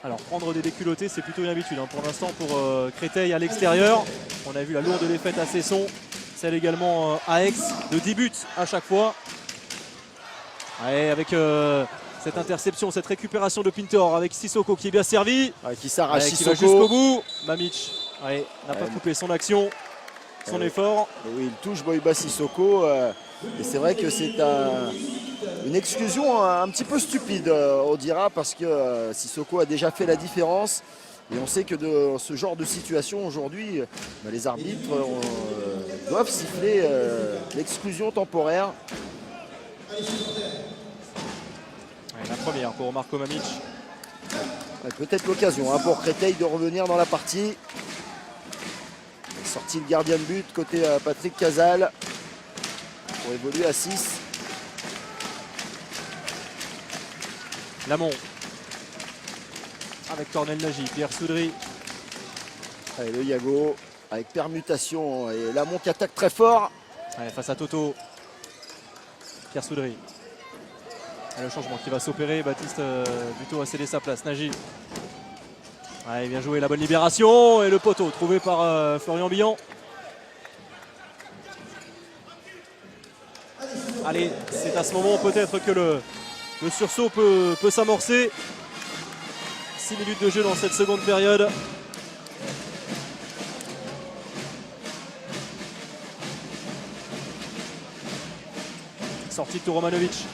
Alors prendre des déculottés, c'est plutôt une habitude hein, pour l'instant pour Créteil à l'extérieur. On a vu la lourde défaite à Cesson, celle également à Aix, de 10 buts à chaque fois. Ouais, avec cette interception, cette récupération de Pintor avec Sissoko qui est bien servi. Ouais, qui s'arrache Qui va Sissoko. jusqu'au bout. Mamic n'a pas coupé son action, son effort. Et oui, il touche Boiba Sissoko. Et c'est vrai que c'est une exclusion un petit peu stupide, on dira, parce que Sissoko a déjà fait la différence. Et on sait que de ce genre de situation aujourd'hui, les arbitres doivent siffler l'exclusion temporaire. La première pour Marco Mamic. Peut-être l'occasion hein, pour Créteil de revenir dans la partie. Sorti le gardien de but côté Patrick Casal pour évoluer à 6. Lamont avec Cornel Nagy, Pierre Soudry. Allez, le Yago avec permutation et Lamont qui attaque très fort. Allez, face à Toto. Pierre Soudry. Et le changement qui va s'opérer. Baptiste Buteau a cédé sa place. Nagy. Allez, bien joué, la bonne libération. Et le poteau trouvé par Florian Billon. Allez, c'est à ce moment peut-être que le sursaut peut s'amorcer. 6 minutes de jeu dans cette seconde période. Sortie de Romanovic.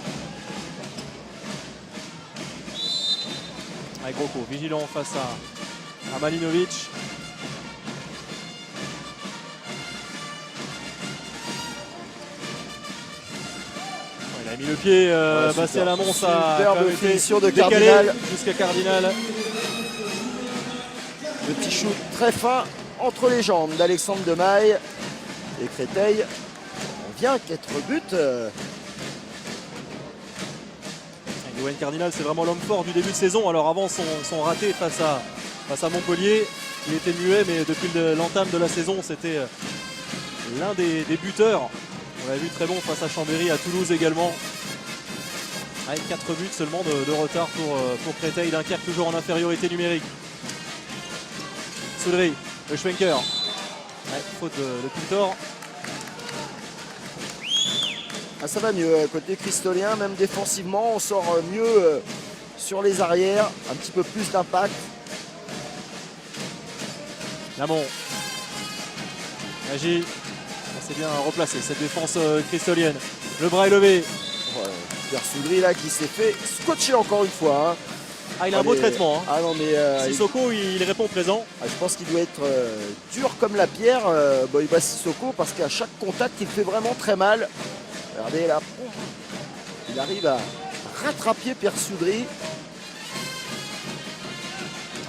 Avec Grocco, vigilant face à Malinovic. Il a mis le pied, Bastien Lamont, ça a Superbe été finition de décalé Cardinal. jusqu'à Cardinal. Le petit shoot très fin entre les jambes d'Alexandre Demaille et Créteil. On vient 4 buts. Il Wayne Cardinal, c'est vraiment l'homme fort du début de saison. Alors avant son raté face à Montpellier, il était muet, mais depuis l'entame de la saison, c'était l'un des buteurs. On l'a vu très bon face à Chambéry, à Toulouse également. Avec 4 buts seulement de retard pour Créteil. Dunkerque toujours en infériorité numérique. Soudry, le Schwenker. Ouais, faute de Pintor. Ah, ça va mieux côté cristolien, même défensivement, on sort mieux sur les arrières, un petit peu plus d'impact. Lamont. Nagy. C'est bien replacé cette défense cristolienne. Le bras est levé. Ouais, Pierre Soudry là qui s'est fait scotcher encore une fois. Hein. Ah, il a un beau traitement. Hein. Ah non mais Sissoko, il répond présent. je pense qu'il doit être dur comme la pierre, Boiba Sissoko, parce qu'à chaque contact il fait vraiment très mal. Regardez là, il arrive à rattraper Pierre Soudry.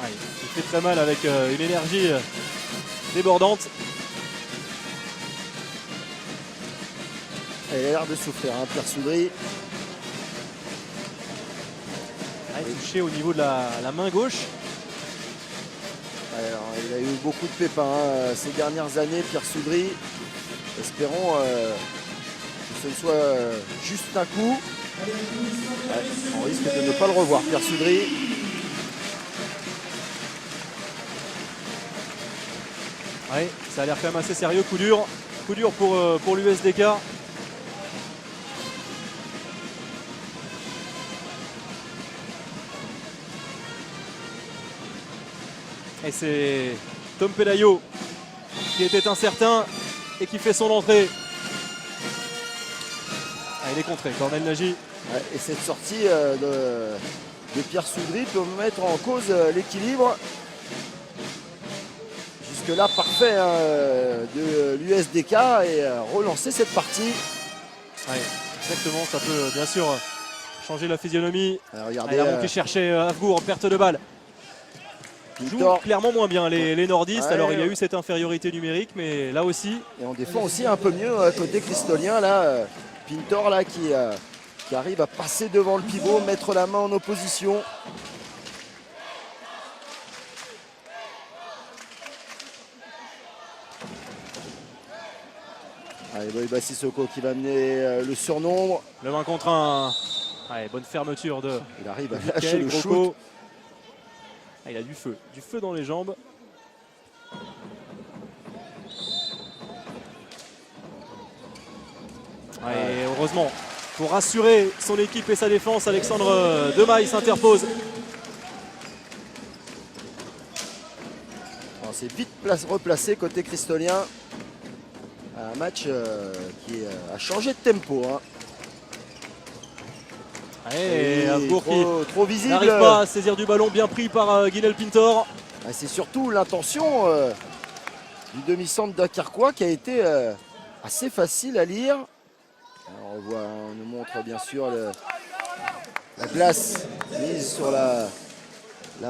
Ouais, il fait très mal avec une énergie débordante. Il a l'air de souffrir, hein, Pierre Soudry. Ah, il est touché au niveau de la main gauche. Alors, il a eu beaucoup de pépins hein, ces dernières années, Pierre Soudry. Espérons que ce soit juste un coup. Ouais, on risque de ne pas le revoir, Pierre Soudry. Ouais, ça a l'air quand même assez sérieux. Coup dur pour l'USDK. Et c'est Tom Pelayo qui était incertain et qui fait son entrée. Ah, il est contré, Cornel Nagy. Ouais, et cette sortie de Pierre Soudry peut mettre en cause l'équilibre. Jusque-là, parfait hein, de l'USDK et relancer cette partie. Ouais, exactement, ça peut bien sûr changer la physionomie. Regardez Lamont qui cherchait Avgour en perte de balle. Joue Pintor. clairement moins bien les nordistes. Ouais, alors il y a eu cette infériorité numérique, mais là aussi. Et on défend aussi un peu mieux côté cristolien là. Pintor là qui arrive à passer devant le pivot, mettre la main en opposition. Allez, Boiba Sissoko qui va amener le surnombre. Le 1 contre 1. Ouais, bonne fermeture de Il arrive à Mickaël lâcher le Grocco. shoot. Ah, il a du feu dans les jambes. Ouais, et heureusement, pour rassurer son équipe et sa défense, Alexandre Demaille s'interpose. C'est vite replacé côté cristolien. Un match qui a changé de tempo. Hein. Et Avgour qui trop visible. n'arrive pas à saisir du ballon, bien pris par Guinel Pintor. C'est surtout l'intention du demi-centre dunkerquois qui a été assez facile à lire. Alors on nous montre bien sûr la glace mise sur la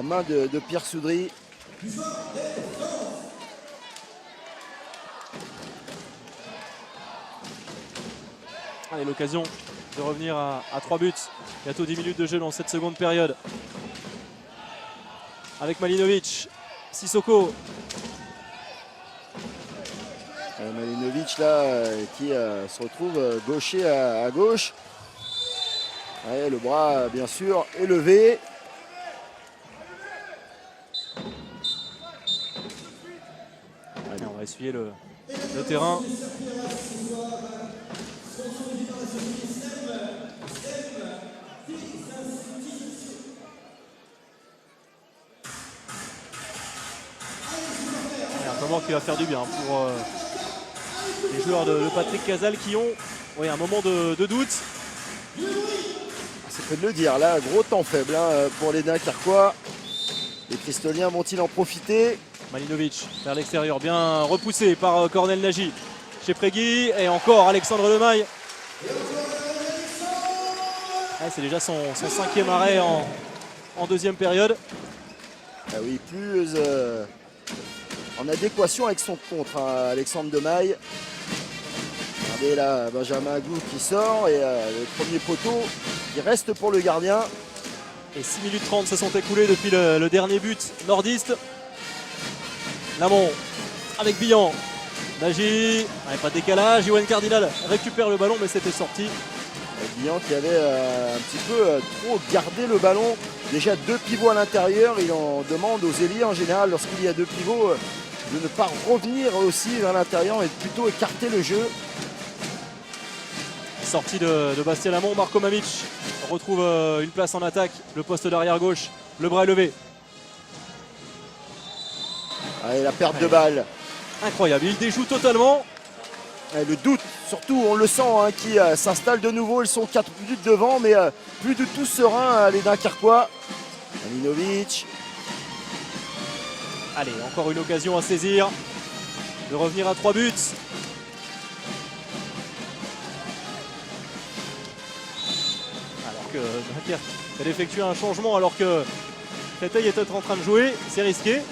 main de Pierre Soudry. Allez, l'occasion de revenir à 3 buts. Bientôt 10 minutes de jeu dans cette seconde période. Avec Malinovic, Sissoko. Malinovic là qui se retrouve gaucher à gauche. Ouais, le bras bien sûr est levé. Allez, on va essuyer le terrain. Un moment qui va faire du bien pour les joueurs de Patrick Casal qui ont un moment de doute. C'est peu de le dire là, gros temps faible hein, pour les Dunkerquois. Les Cristoliens vont-ils en profiter? Malinovic vers l'extérieur, bien repoussé par Cornel Nagy. Chez Prégui et encore Alexandre Demaille. C'est déjà son 5e arrêt en deuxième période. Ah oui, plus en adéquation avec son contre, hein, Alexandre Demaille. Regardez là, Benjamin Aglou qui sort et le premier poteau qui reste pour le gardien. Et 6 minutes 30 se sont écoulées depuis le dernier but nordiste. Lamont avec Billan. Nagy, pas de décalage. Yoann Cardinal récupère le ballon, mais c'était sorti. Billan qui avait un petit peu trop gardé le ballon. Déjà 2 pivots à l'intérieur. Il en demande aux ailiers en général, lorsqu'il y a 2 pivots, de ne pas revenir aussi vers l'intérieur et plutôt écarter le jeu. Sortie de Bastien Lamont. Marco Mamic retrouve une place en attaque. Le poste d'arrière gauche. Le bras est levé. Allez, la perte de balle. Incroyable. Il déjoue totalement. Et le doute, surtout, on le sent, hein, qui s'installe de nouveau. Ils sont 4 minutes devant, mais plus du tout serein, les Dunkerquois. Malinovic. Allez, encore une occasion à saisir. De revenir à 3 buts. Alors que Dunkerque a effectué un changement alors que Créteil était en train de jouer. C'est risqué.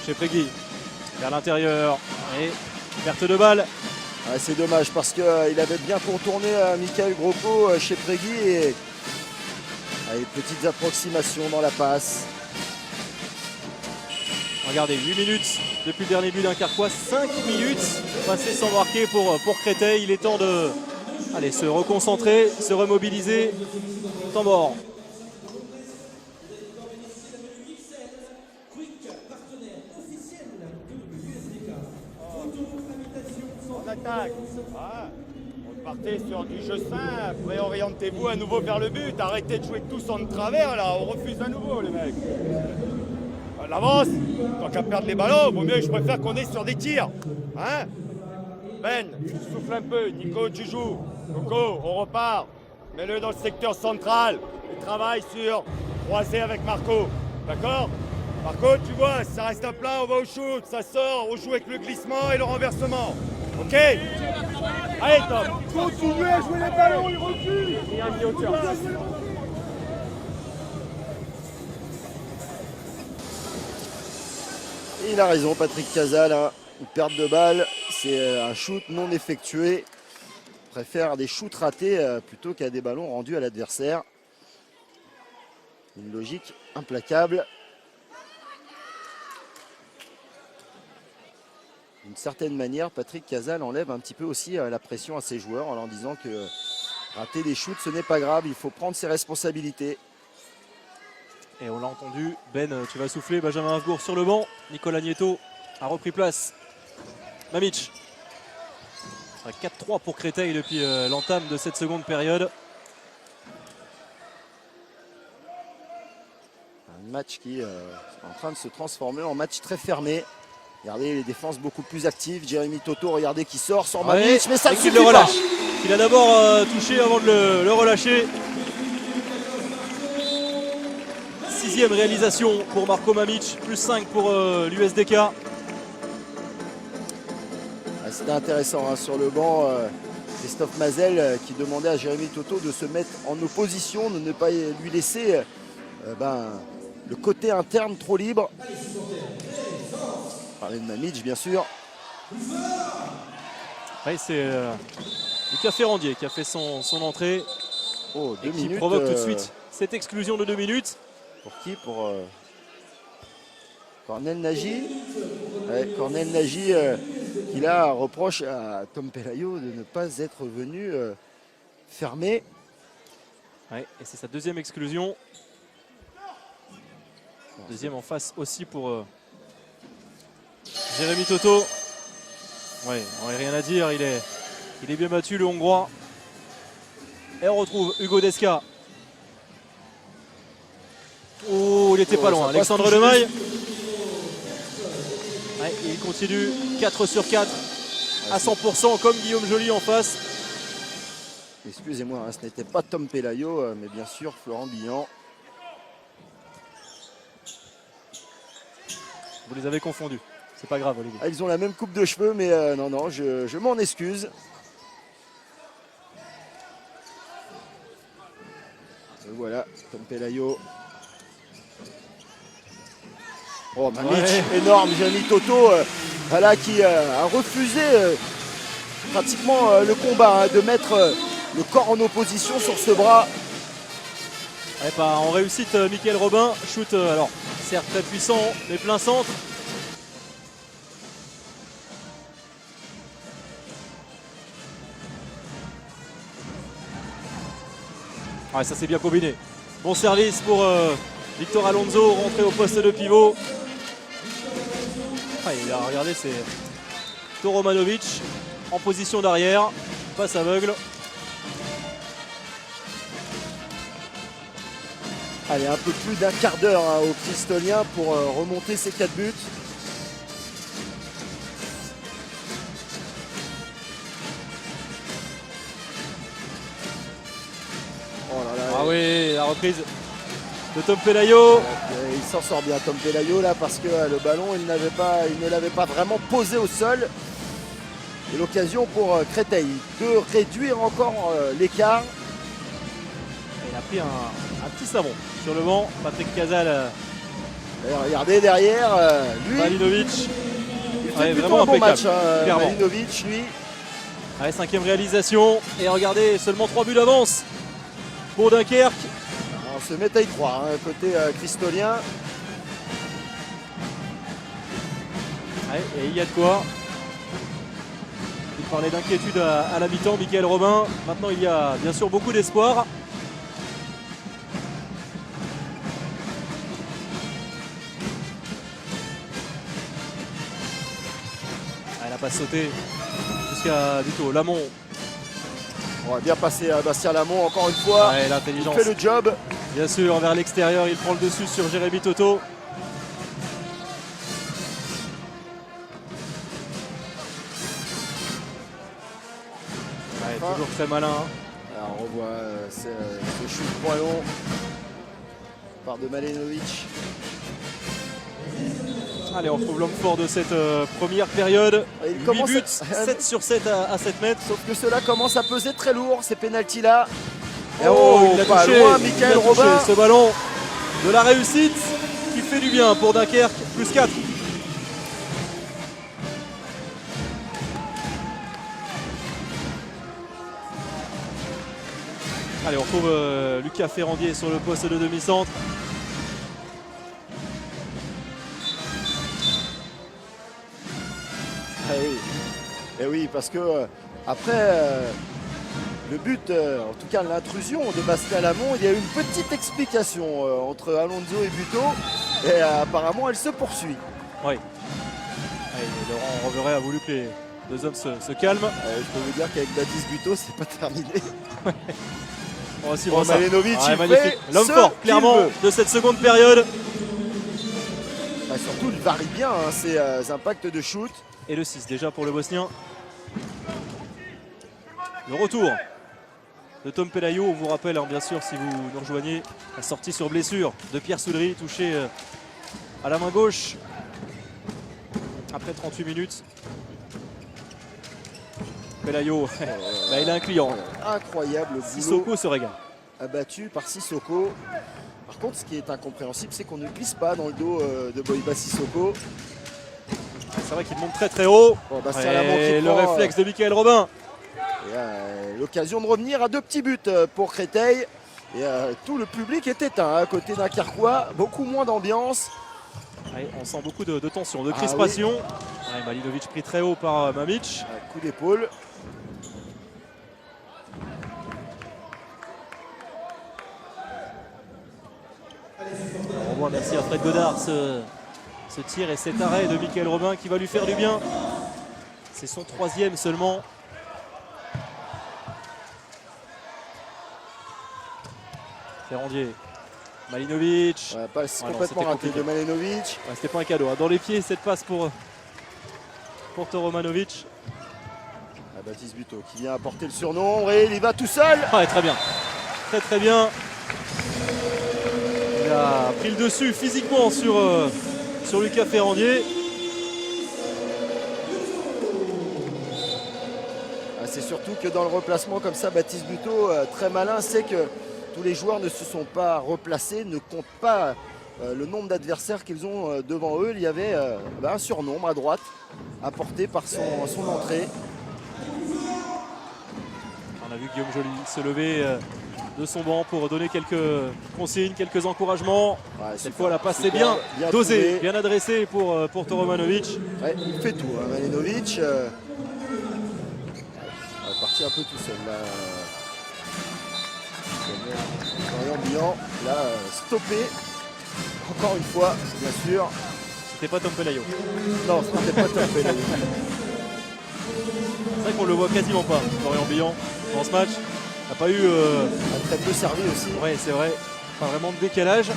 Chez Prégui, vers l'intérieur, et perte de balle. Ouais, c'est dommage parce qu'il avait bien contourné Michael Grosco chez Prégui et allez, petites approximations dans la passe. Regardez, 8 minutes depuis le dernier but Dunkerquois, 5 minutes passées sans marquer pour Créteil. Il est temps de se reconcentrer, se remobiliser. Temps mort. Attaque. Ah, on partait sur du jeu simple, réorientez-vous à nouveau vers le but, arrêtez de jouer tous en travers là, on refuse à nouveau les mecs. L'avance, tant qu'à perdre les ballons, vaut mieux, je préfère qu'on est sur des tirs. Hein? Ben, tu souffles un peu, Nico tu joues, Coco, on repart, mets-le dans le secteur central, et travaille sur croiser avec Marco, d'accord? Marco, tu vois, ça reste un plat, on va au shoot, ça sort, on joue avec le glissement et le renversement. Ok. Allez Tom. Continuez à jouer les ballons, ils reculent. Et il a raison, Patrick Casal, hein. Une perte de balle, c'est un shoot non effectué. Il préfère des shoots ratés plutôt qu'à des ballons rendus à l'adversaire. Une logique implacable. D'une certaine manière, Patrick Casal enlève un petit peu aussi la pression à ses joueurs en leur disant que rater des shoots, ce n'est pas grave, il faut prendre ses responsabilités. Et on l'a entendu, Ben, tu vas souffler, Benjamin Havgour sur le banc. Nicolas Nieto a repris place. Mamic. 4-3 pour Créteil depuis l'entame de cette seconde période. Un match qui est en train de se transformer en match très fermé. Regardez les défenses beaucoup plus actives. Jérémy Toto, regardez qui sort sans Mamic, mais ça ne suffit le relâche. pas. Il a d'abord touché avant de le relâcher. 6e réalisation pour Marco Mamic, plus 5 pour l'USDK. C'était intéressant hein, sur le banc. Christophe Mazel qui demandait à Jérémy Toto de se mettre en opposition, de ne pas lui laisser le côté interne trop libre. Parler de Mamic bien sûr. Oui, c'est Lucas Ferrandier qui a fait son entrée. Oh, 2 et qui minutes, provoque tout de suite cette exclusion de 2 minutes. Pour qui? Pour Cornel Nagy. Ouais, Cornel Nagy qui là reproche à Tom Pelayo de ne pas être venu fermer. Ouais, et c'est sa 2e exclusion. Deuxième en face aussi pour Jérémy Toto. Ouais, on n'a rien à dire, il est bien battu le Hongrois. Et on retrouve Hugo Desca. Oh, il était pas loin. Alexandre Lemaille. Ouais, il continue 4 sur 4 à 100% comme Guillaume Joly en face. Excusez-moi, hein, ce n'était pas Tom Pelayo, mais bien sûr Florent Billan. Vous les avez confondus. C'est pas grave, Olivier. Ah, ils ont la même coupe de cheveux, mais non, je m'en excuse. Et voilà, Tom Pelayo Oh, Mamic, Ouais. énorme, Gianni Toto, voilà, qui a refusé pratiquement le combat, hein, de mettre le corps en opposition sur ce bras. Ouais, pas en réussite, Mickaël Robin. Shoot, alors certes très puissant, mais plein centre. Ouais, ça c'est bien combiné. Bon service pour Victor Alonso, rentré au poste de pivot. Ah, il a regardé, c'est Toromanovic en position d'arrière, passe aveugle. Allez, un peu plus d'un quart d'heure, hein, aux Cristoliens pour remonter ces 4 buts. Oh là là, Ah oui, la reprise de Tom Pelayo. il s'en sort bien, Tom Pelayo, là, parce que le ballon, il ne l'avait pas vraiment posé au sol. Et l'occasion pour Créteil de réduire encore l'écart. Il a pris un petit savon sur le banc. Patrick Casal, Et regardez derrière, lui, Malinovic. il fait Ouais, plutôt vraiment un bon match, impeccable, hein, clairement. Malinovic, lui. Allez, 5e réalisation. Et regardez, seulement 3 buts d'avance pour Dunkerque. On se met à y croire, hein, côté cristolien. Ouais, et il y a de quoi. Il parlait d'inquiétude à la mi-temps, Mickaël Robin. Maintenant, il y a bien sûr beaucoup d'espoir. Elle n'a pas sauté jusqu'à Vito. Lamont. On va bien passer à Bastien Lamont encore une fois. Ouais, Il l'intelligence. fait le job. Bien sûr, vers l'extérieur, il prend le dessus sur Jérémy Toto. Ouais, toujours très malin. Alors, on voit ce shoot point long par de Malinovic. Allez, on retrouve l'homme fort de cette première période. Et il 8 commence buts, à- 7 sur 7 à 7 mètres. Sauf que cela commence à peser très lourd, ces pénaltys-là. Et Il a pas touché, loin, il a Mickaël touché Robin. ce ballon de la réussite qui fait du bien pour Dunkerque, plus 4. Allez, on retrouve Lucas Ferrandier sur le poste de demi-centre. Eh oui, parce que après le but, en tout cas l'intrusion de Bastien Lamont, il y a eu une petite explication entre Alonso et Buteau. Et apparemment, elle se poursuit. Oui. Allez, Laurent Roveret a voulu que les deux hommes se calment. Je peux vous dire qu'avec Baptiste Buteau, c'est pas terminé. On va suivre Bon, ça. Malinovic, Ouais, il magnifique. fait L'homme ce fort, qu'il clairement, veut. de cette seconde période. Bah, surtout, il varie bien, hein, ces impacts de shoot. Et le 6 déjà pour le Bosnien. Le retour de Tom Pelayo. On vous rappelle, hein, bien sûr, si vous nous rejoignez, la sortie sur blessure de Pierre Soudry, touché à la main gauche après 38 minutes. Pelayo, bah, il a un client. Incroyable boulot Sissoko se régale. abattu par Sissoko. Par contre, ce qui est incompréhensible, c'est qu'on ne glisse pas dans le dos de Boiba Sissoko. C'est vrai qu'il monte très très haut. Bon, Bastien Lamont qui Et le prend, réflexe de Mickaël Robin. et, l'occasion de revenir à 2 petits buts pour Créteil. Et tout le public est éteint à côté d'un Carquois. Beaucoup moins d'ambiance. Ouais, on sent beaucoup de tension, de Ah crispation. Ouais, Malinovic pris très haut par Mamic. Un coup d'épaule. On revoit, merci à Fred Godard, ce tir et cet arrêt de Mickaël Robin qui va lui faire du bien. C'est son 3e seulement. Ferrandier, Malinovic. Ouais, passe Ah non, complètement c'était raté compliqué. de Malinovic. Ouais, c'était pas un cadeau, hein. Dans les pieds cette passe pour Toromanovic. Baptiste Buteau qui vient apporter le surnom. Et il y va tout seul. Ouais, très bien. Très très bien. Il a pris le dessus physiquement sur Lucas Ferrandier. C'est surtout que dans le replacement comme ça, Baptiste Buteau, très malin, sait que tous les joueurs ne se sont pas replacés, ne comptent pas le nombre d'adversaires qu'ils ont devant eux. Il y avait un surnombre à droite apporté par son entrée. On a vu Guillaume Joly se lever de son banc pour donner quelques consignes, quelques encouragements. Ouais, Cette fois, la passe est super, bien dosée, trouvé. bien adressée pour Toromanovic. Ouais, il fait tout, hein, Malinovic. Il est parti un peu tout seul là. Florian Bihan, là, stoppé. Encore une fois, bien sûr. C'était pas Tom Pelayo. Non, c'était pas top. C'est vrai qu'on le voit quasiment pas, Florian Bihan, dans ce match. N'a pas eu. Très peu servi aussi. Ouais, c'est vrai. Pas vraiment de décalage.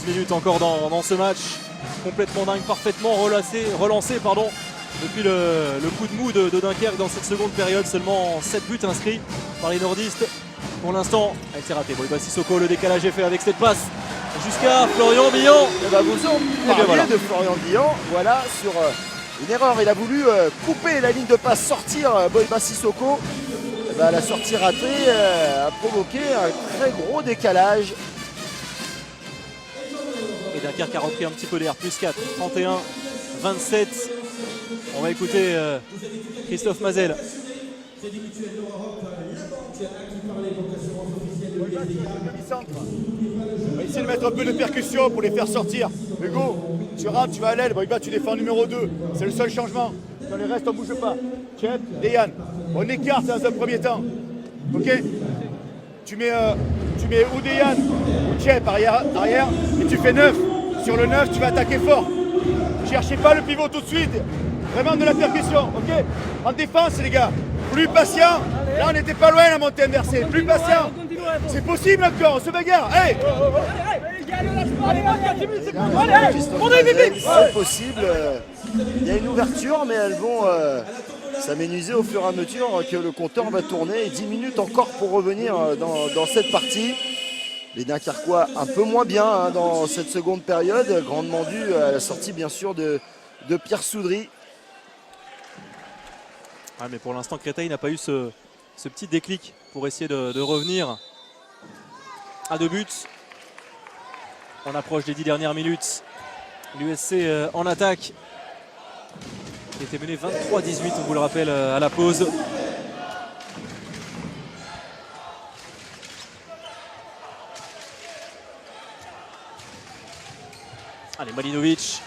Minutes encore dans ce match, complètement dingue, parfaitement relancé depuis le coup de mou de Dunkerque dans cette seconde période. Seulement 7 buts inscrits par les nordistes. Pour l'instant, elle s'est ratée. Boiba Sissoko, le décalage est fait avec cette passe jusqu'à Florian Bihan. Et bah vous en parliez voilà. de Florian Bihan, voilà, sur une erreur. Il a voulu couper la ligne de passe, sortir Boiba Sissoko. Et bah, la sortie ratée a provoqué un très gros décalage. Et Dunkerque a repris un petit peu d'air, plus 4, 31, 27. On va écouter Christophe Mazel. On va essayer de mettre un peu de percussion pour les faire sortir. Hugo, tu rentres, tu vas à l'aile. Boiba, tu défends numéro 2. C'est le seul changement. Dans les restes, on ne bouge pas. Tiens, Dejan, on écarte dans un premier temps. Ok. Tu mets ou Dejan ou Tchep arrière et tu fais 9. Sur le 9, tu vas attaquer fort. Cherchez pas le pivot tout de suite. Vraiment de la percussion, ok. En défense, les gars. Plus patient. Là, on n'était pas loin la montée inversée. Plus patient. C'est possible encore, on se bagarre. Allez. C'est possible. Il y a une ouverture, mais elles vont s'aménuiser au fur et à mesure que le compteur va tourner. Et 10 minutes encore pour revenir dans cette partie. Les Dunkerquois un peu moins bien dans cette seconde période, grandement dû à la sortie bien sûr de Pierre Soudry. Ah, mais pour l'instant, Créteil n'a pas eu ce petit déclic pour essayer de revenir à 2 buts. On approche des 10 dernières minutes. L'USC en attaque. Qui était mené 23-18, on vous le rappelle, à la pause. Allez, Malinovic.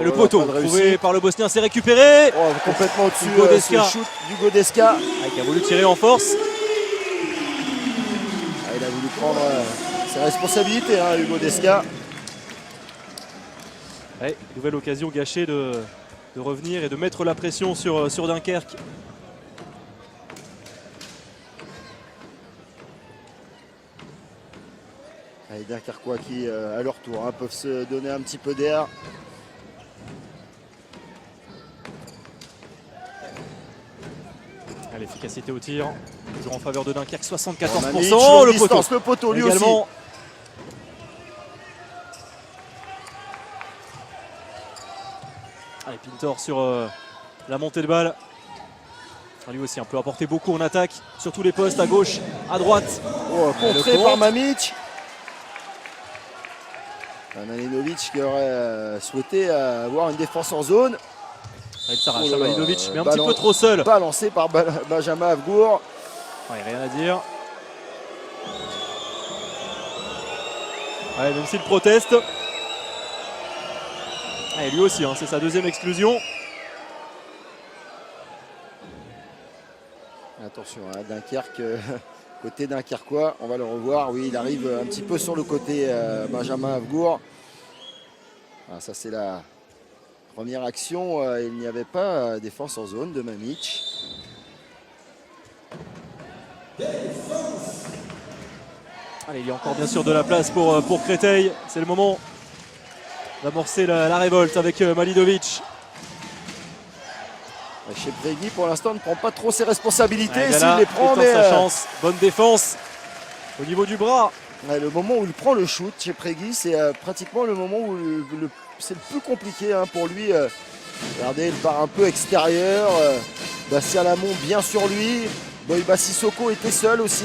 Le poteau trouvé par le Bosnien, c'est récupéré. Oh, complètement au-dessus Hugo Desca. ce shoot d'Hugo Desca. Qui a voulu tirer en force. Il a voulu prendre ses responsabilités, Hugo Desca. Ouais, nouvelle occasion gâchée de revenir et de mettre la pression sur Dunkerque. Les Dunkerquois qui, à leur tour, peuvent se donner un petit peu d'air. L'efficacité au tir, toujours en faveur de Dunkerque, 74%. Le poteau lui également. aussi. Allez, Pintor sur la montée de balle. Lui aussi peut apporter beaucoup en attaque, sur tous les postes, à gauche, à droite. Contré par Mamic. Malinovic qui aurait souhaité avoir une défense en zone. Il s'arrache à Malinovic, mais un petit Ballon- peu trop seul. Balancé par Benjamin Avgour. Ouais, rien à dire. Ouais, même s'il proteste. Et lui aussi, c'est sa deuxième exclusion. Attention, Dunkerque, côté Dunkerquois, on va le revoir. Oui, il arrive un petit peu sur le côté Benjamin Avgour. Ça, c'est la première action. Il n'y avait pas défense en zone de Mamic. Allez, il y a encore bien sûr de la place pour Créteil. C'est le moment d'amorcer la révolte avec Malinovic. Chez Bregui, pour l'instant, ne prend pas trop ses responsabilités. Ouais, S'il Gala les prend, étend mais sa chance. Bonne défense au niveau du bras Ouais, le moment où il prend le shoot chez Prégui, c'est pratiquement le moment où c'est le plus compliqué hein, pour lui. Regardez, il part un peu extérieur. Bastien Lamont bien sur lui. Boiba Sissoko était seul aussi.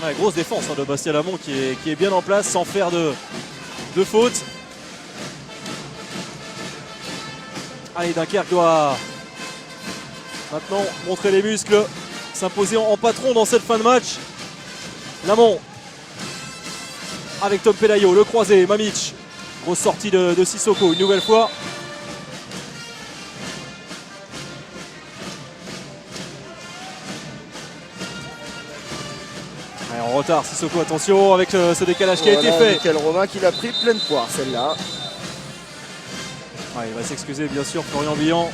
Ouais, grosse défense hein, de Bastien Lamont qui est bien en place sans faire de faute. Allez, Dunkerque doit maintenant montrer les muscles, s'imposer en patron dans cette fin de match. Lamont avec Tom Pelayo, le croisé, Mamic. Grosse sortie de Sissoko une nouvelle fois. Allez, en retard, Sissoko, attention avec ce décalage qui a été fait. Mickaël Robin qui l'a pris pleine poire celle-là. Ouais, il va s'excuser bien sûr, Florian Billan.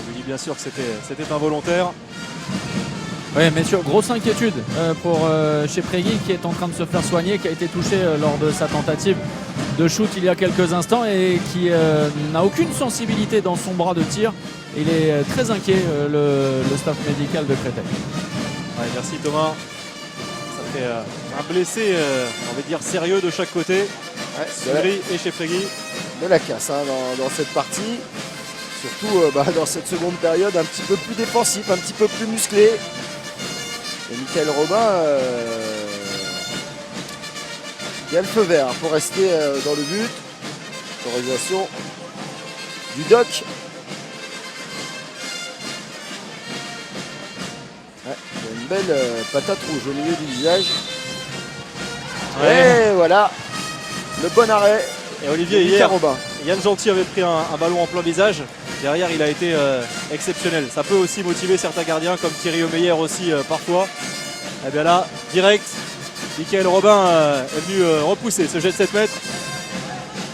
Il lui dit bien sûr que c'était involontaire. Oui, messieurs, grosse inquiétude pour chez Prégui qui est en train de se faire soigner, qui a été touché lors de sa tentative de shoot il y a quelques instants et qui n'a aucune sensibilité dans son bras de tir. Il est très inquiet, le staff médical de Créteil. Ouais, merci Thomas. Ça fait un blessé, on va dire sérieux de chaque côté. Ouais, Sugri et chez Prégui. de la casse hein, dans cette partie. Surtout dans cette seconde période, un petit peu plus défensif, un petit peu plus musclé. Et Mickaël Robin, il y a le feu vert pour rester dans le but. Autorisation du doc. Ouais, il y a une belle patate rouge au milieu du visage. Ouais. Et voilà, le bon arrêt. Et Olivier, de Mickaël hier, Robin. Yann Gentil avait pris un ballon en plein visage. Derrière, il a été exceptionnel. Ça peut aussi motiver certains gardiens, comme Thierry Omeyer aussi parfois. Et bien là, direct, Mickaël Robin est venu repousser ce jet de 7 mètres.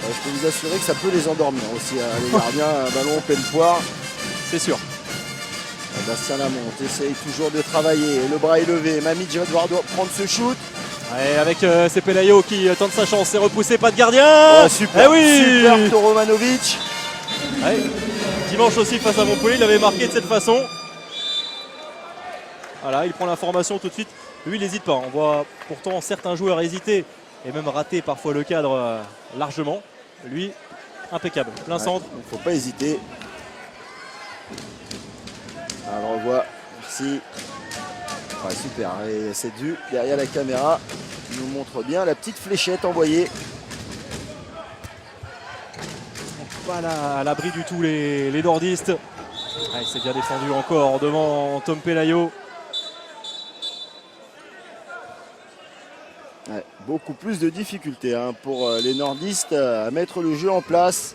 Je peux vous assurer que ça peut les endormir aussi, hein, les gardiens, un ballon en pleine poire. C'est sûr. Bastien Lamont essaye toujours de travailler, le bras est levé, Mamic va devoir prendre ce shoot. Ouais, avec c'est Pelayo qui tente sa chance, c'est repoussé, pas de gardien. Oh, super, Eh oui, super Toromanovic. ouais. Dimanche aussi face à Montpellier, il avait marqué de cette façon. Voilà, il prend l'information tout de suite. Lui, il n'hésite pas. On voit pourtant certains joueurs hésiter et même rater parfois le cadre largement. Lui, impeccable. Plein centre. Il ne faut pas hésiter. Alors, on revoit. Merci. Ouais, super. Et cette vue derrière la caméra nous montre bien la petite fléchette envoyée. Pas là, à l'abri du tout les nordistes. Ouais, c'est bien défendu encore devant Tom Pelayo. Ouais, beaucoup plus de difficultés hein, pour les nordistes à mettre le jeu en place.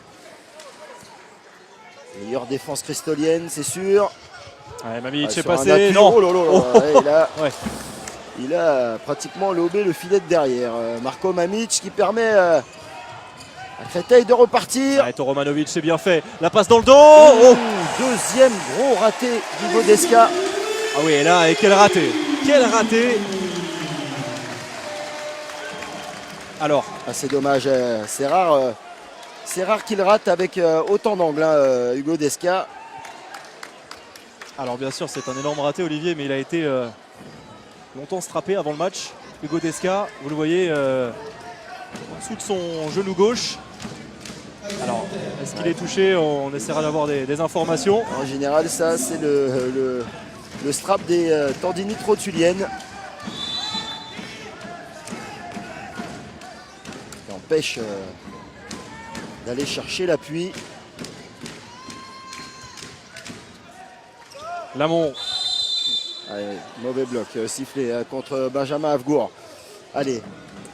Meilleure défense cristolienne, c'est sûr. Ouais, Mamic est Sur un passé. appui, Non. oh là là là, Oh. ouais, Ouais. il a pratiquement lobé le filet de derrière. Marco Mamic qui permet à Créteil de repartir. Ouais, Toromanovic, c'est bien fait. La passe dans le dos. Oh. Deuxième gros raté du Godesca. Ah oui, et là, et quel raté. Quel raté. Alors, Ah, c'est dommage, c'est rare qu'il rate avec autant d'angles, hein, Hugo Desca. bien sûr, c'est un énorme raté, Olivier, mais il a été longtemps strappé avant le match. Hugo Desca, vous le voyez, en dessous de son genou gauche. Alors, est-ce qu'il est touché? On essaiera d'avoir des informations. En général, ça, c'est le strap des tendinites rotuliennes. Qui empêche d'aller chercher l'appui. Lamont. Allez, mauvais bloc, sifflé contre Benjamin Avgour. Allez,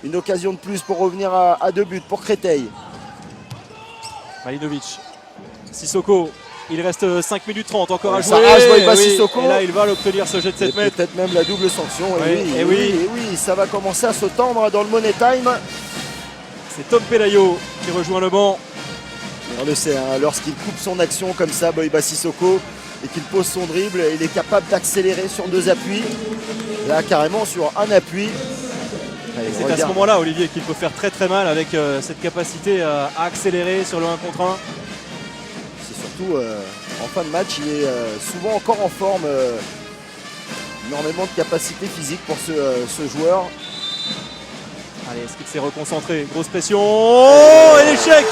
une occasion de plus pour revenir à 2 buts pour Créteil. Malinovic. Sissoko. Il reste 5 minutes 30 encore à Ça jouer. rage Boiba Et oui, Sissoko. et là, il va l'obtenir ce jet de 7 Et mètres. peut-être même la double sanction. Et Oui, oui, ça va commencer à se tendre dans le Money Time. C'est Tom Pelayo qui rejoint le banc. Et on le sait, hein, lorsqu'il coupe son action comme ça, Boiba Sissoko, et qu'il pose son dribble, il est capable d'accélérer sur 2 appuis. Là, carrément sur un appui. Allez, C'est à ce regarde. moment-là, Olivier, qu'il peut faire très très mal avec cette capacité à accélérer sur le 1 contre 1. C'est surtout en fin de match, il est souvent encore en forme. Énormément de capacité physique pour ce joueur. Allez, est-ce qu'il s'est reconcentré? Grosse pression. Oh, et l'échec!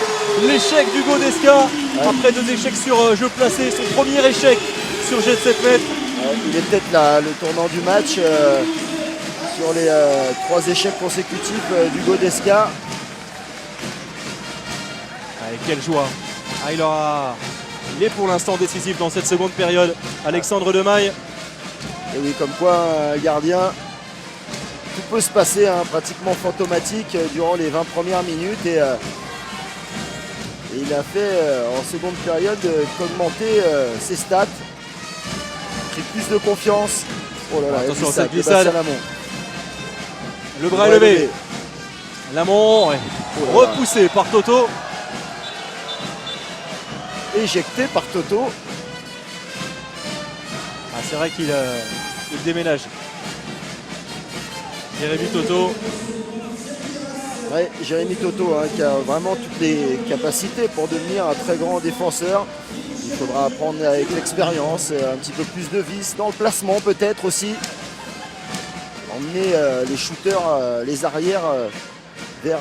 L'échec d'Hugo Desca. Après 2 échecs sur jeu placé. Son premier échec sur jet de 7 mètres. Il est peut-être le tournant du match sur les 3 échecs consécutifs d'Hugo Desca. Allez, quelle joie. Il est pour l'instant décisif dans cette seconde période. Alexandre Demaille. Et oui, comme quoi un gardien, tout peut se passer, hein, pratiquement fantomatique durant les 20 premières minutes. Et il a fait en seconde période qu'augmenter ses stats. Pris plus de confiance. Oh là là, attention à cette glissade. glissade. Le bras est levé. Lamont repoussé par Toto. Éjecté par Toto. Ah, c'est vrai qu'il déménage. Jérémy Toto. Ouais, Jérémy Toto, hein, qui a vraiment toutes les capacités pour devenir un très grand défenseur. Il faudra apprendre avec l'expérience, un petit peu plus de vis dans le placement peut-être aussi. Emmener les shooters, les arrières vers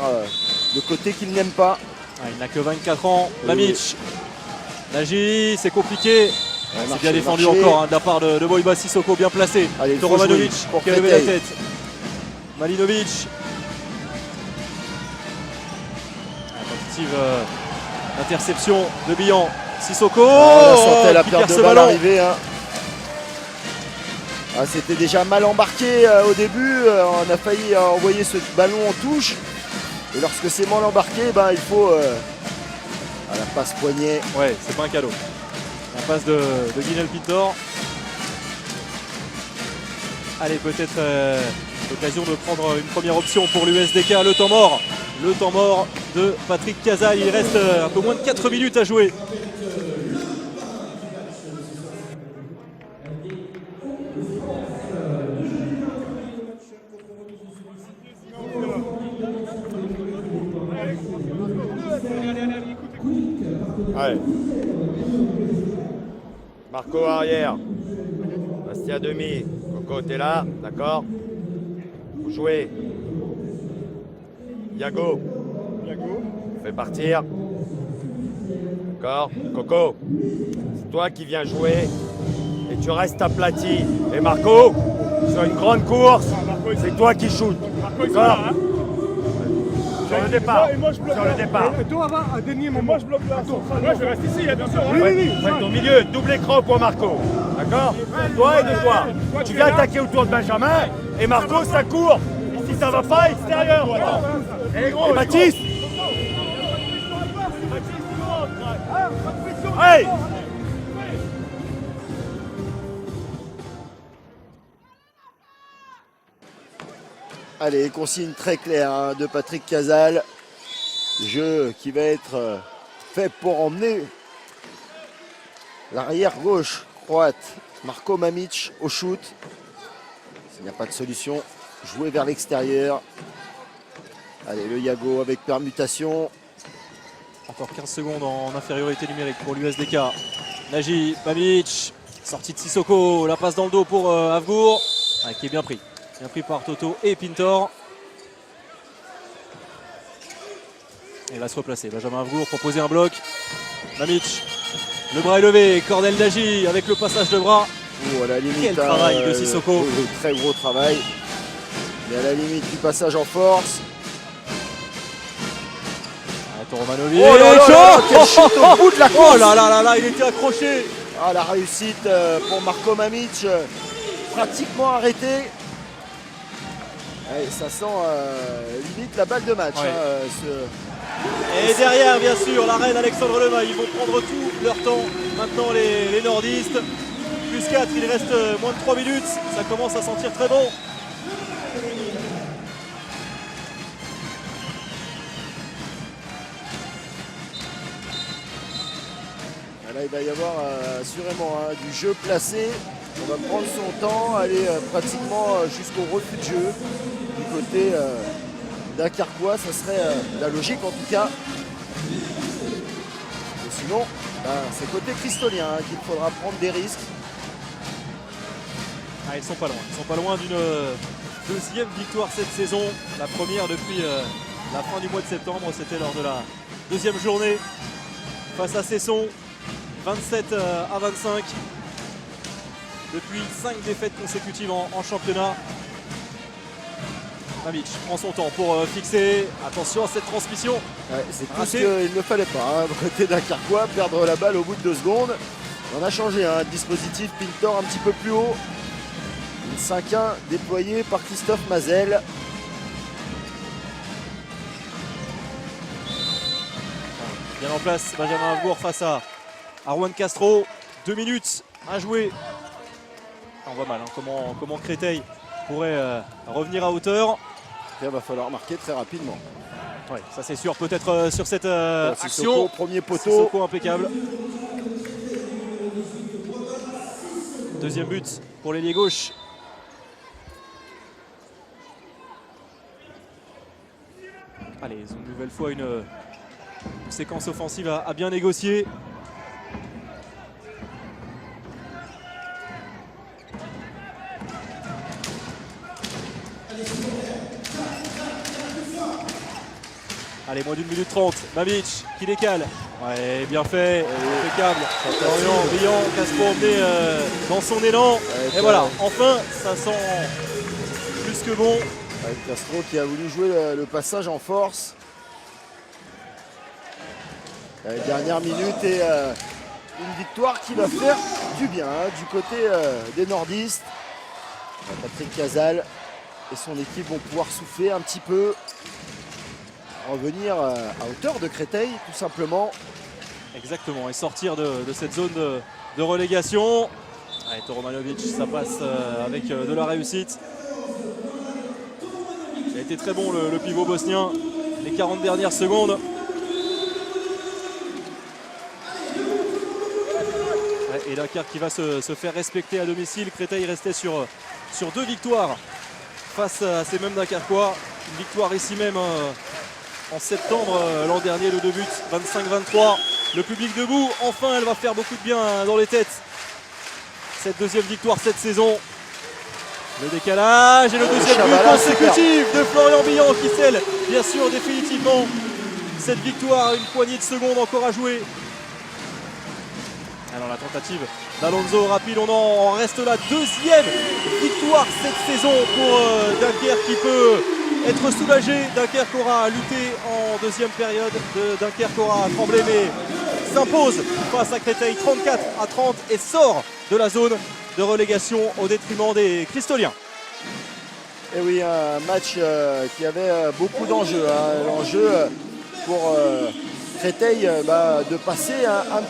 le côté qu'il n'aime pas. Ah, il n'a que 24 ans. Mamic. Nagy, c'est compliqué. C'est bien défendu encore, hein, de la part de Boiba Sissoko, bien placé. Toromanovic qui a levé la tête. Malinovic. Tentative d'interception de Billan. Sissoko. On sentait la qui perte perd de ce balle ballon. arriver. Hein. Ah, c'était déjà mal embarqué au début. On a failli envoyer ce ballon en touche. Et lorsque c'est mal embarqué, ben, il faut la passe poignet. Ouais, c'est pas un cadeau. La passe de Guinel Pintor. Allez, peut-être l'occasion de prendre une première option pour l'USDK. Le temps mort. Le temps mort de Patrick Cazaille. Il reste un peu moins de 4 minutes à jouer. Allez. Marco arrière. Bastien demi. Coco, t'es là, d'accord? Vous jouez. Yago. Fais partir. D'accord? Coco, c'est toi qui viens jouer et tu restes aplati. Et Marco, sur une grande course, c'est toi qui shootes. D'accord? Sur le départ. Sur le départ. Et toi, va à dernier moment. Moi, je bloque là. Moi, je reste ici, bien sûr. Oui. Au milieu, double écran pour Marco. D'accord? De toi et de toi. Tu viens attaquer autour de Benjamin et Marco, ça court. Si ça va pas, extérieur. Et Baptiste. Hey! Allez, consigne très claire, hein, de Patrick Casal. Jeu qui va être fait pour emmener l'arrière gauche croate Marko Mamic au shoot. S'il n'y a pas de solution, jouer vers l'extérieur. Allez, le Yago avec permutation. Encore 15 secondes en infériorité numérique pour l'USDK. Nagy, Mamic, sortie de Sissoko, la passe dans le dos pour Avgour, qui est bien pris. Bien pris par Toto et Pintor. Et il va se replacer. Benjamin Avgour proposer un bloc. Mamic, le bras est levé. Cornel Nagy avec le passage de bras. À la limite, quel travail de Sissoko. Très gros travail. Mais à la limite du passage en force. Romanovic. Oh là là là, quel shoot au bout de la course. Oh là là là là, il était accroché. Ah, la réussite pour Marko Mamic, pratiquement arrêté. Et ça sent limite la balle de match. Ouais. Hein, Et derrière, bien sûr, la reine Alexandre Lemaille. Ils vont prendre tout leur temps. Maintenant, les nordistes. Plus 4, il reste moins de 3 minutes. Ça commence à sentir très bon. Là, il va y avoir assurément du jeu placé. On va prendre son temps, aller pratiquement jusqu'au refus de jeu. Du côté d'Acarquois, ça serait la logique en tout cas. Et sinon, c'est côté cristolien, hein, qu'il faudra prendre des risques. Ah, ils sont pas loin. Ils sont pas loin d'une deuxième victoire cette saison. La première depuis la fin du mois de septembre. C'était lors de la deuxième journée face à Cesson. 27 à 25. Depuis 5 défaites consécutives en championnat. Mamic prend son temps pour fixer. Attention à cette transmission. Ouais, c'est tout ce Raté. qu'il ne fallait pas. Hein. Côté Dunkerquois, perdre la balle au bout de 2 secondes. On a changé un dispositif Pintor un petit peu plus haut. Une 5-1 déployée par Christophe Mazel. Bien en place, Benjamin Avour face à Arwan Castro. 2 minutes à jouer. On voit mal hein, comment Créteil pourrait revenir à hauteur. Il va falloir marquer très rapidement. Ouais, ça c'est sûr, peut-être sur cette Sissoko, action. premier poteau. Sissoko impeccable. Deuxième but pour l'ailier gauche. Allez, ils ont une nouvelle fois une séquence offensive à bien négocier. Allez, moins d'une minute 30. Mamic qui décale. Ouais, bien fait. Impeccable. Florian brillant. Castro emmené dans son élan. Ouais, et voilà, enfin, ça sent plus que bon. Avec Castro qui a voulu jouer le passage en force. Dernière minute et une victoire qui va faire du bien hein, du côté des nordistes. Patrick Casal et son équipe vont pouvoir souffler un petit peu. Revenir à hauteur de Créteil tout simplement. Exactement, et sortir de cette zone de relégation. Allez, Toromanovic, ça passe avec de la réussite. Il a été très bon le pivot bosnien les 40 dernières secondes. Ouais, et Dunkerque qui va se faire respecter à domicile. Créteil restait sur 2 victoires face à ces mêmes Dunkerquois. Une victoire ici même en septembre l'an dernier, le 2 buts, 25-23. Le public debout, enfin elle va faire beaucoup de bien dans les têtes. Cette deuxième victoire cette saison. Le décalage et le deuxième but Chavala, consécutif de Florian Billan qui scelle bien sûr définitivement cette victoire. Une poignée de secondes encore à jouer. Alors la tentative d'Alonso rapide, on en reste la deuxième victoire cette saison pour Dunkerque qui peut être soulagé. Dunkerque aura lutté en deuxième période. Dunkerque aura tremblé mais s'impose face à Créteil 34-30 et sort de la zone de relégation au détriment des Cristoliens. Et oui, un match qui avait beaucoup d'enjeux. Hein. L'enjeu pour Créteil de passer un petit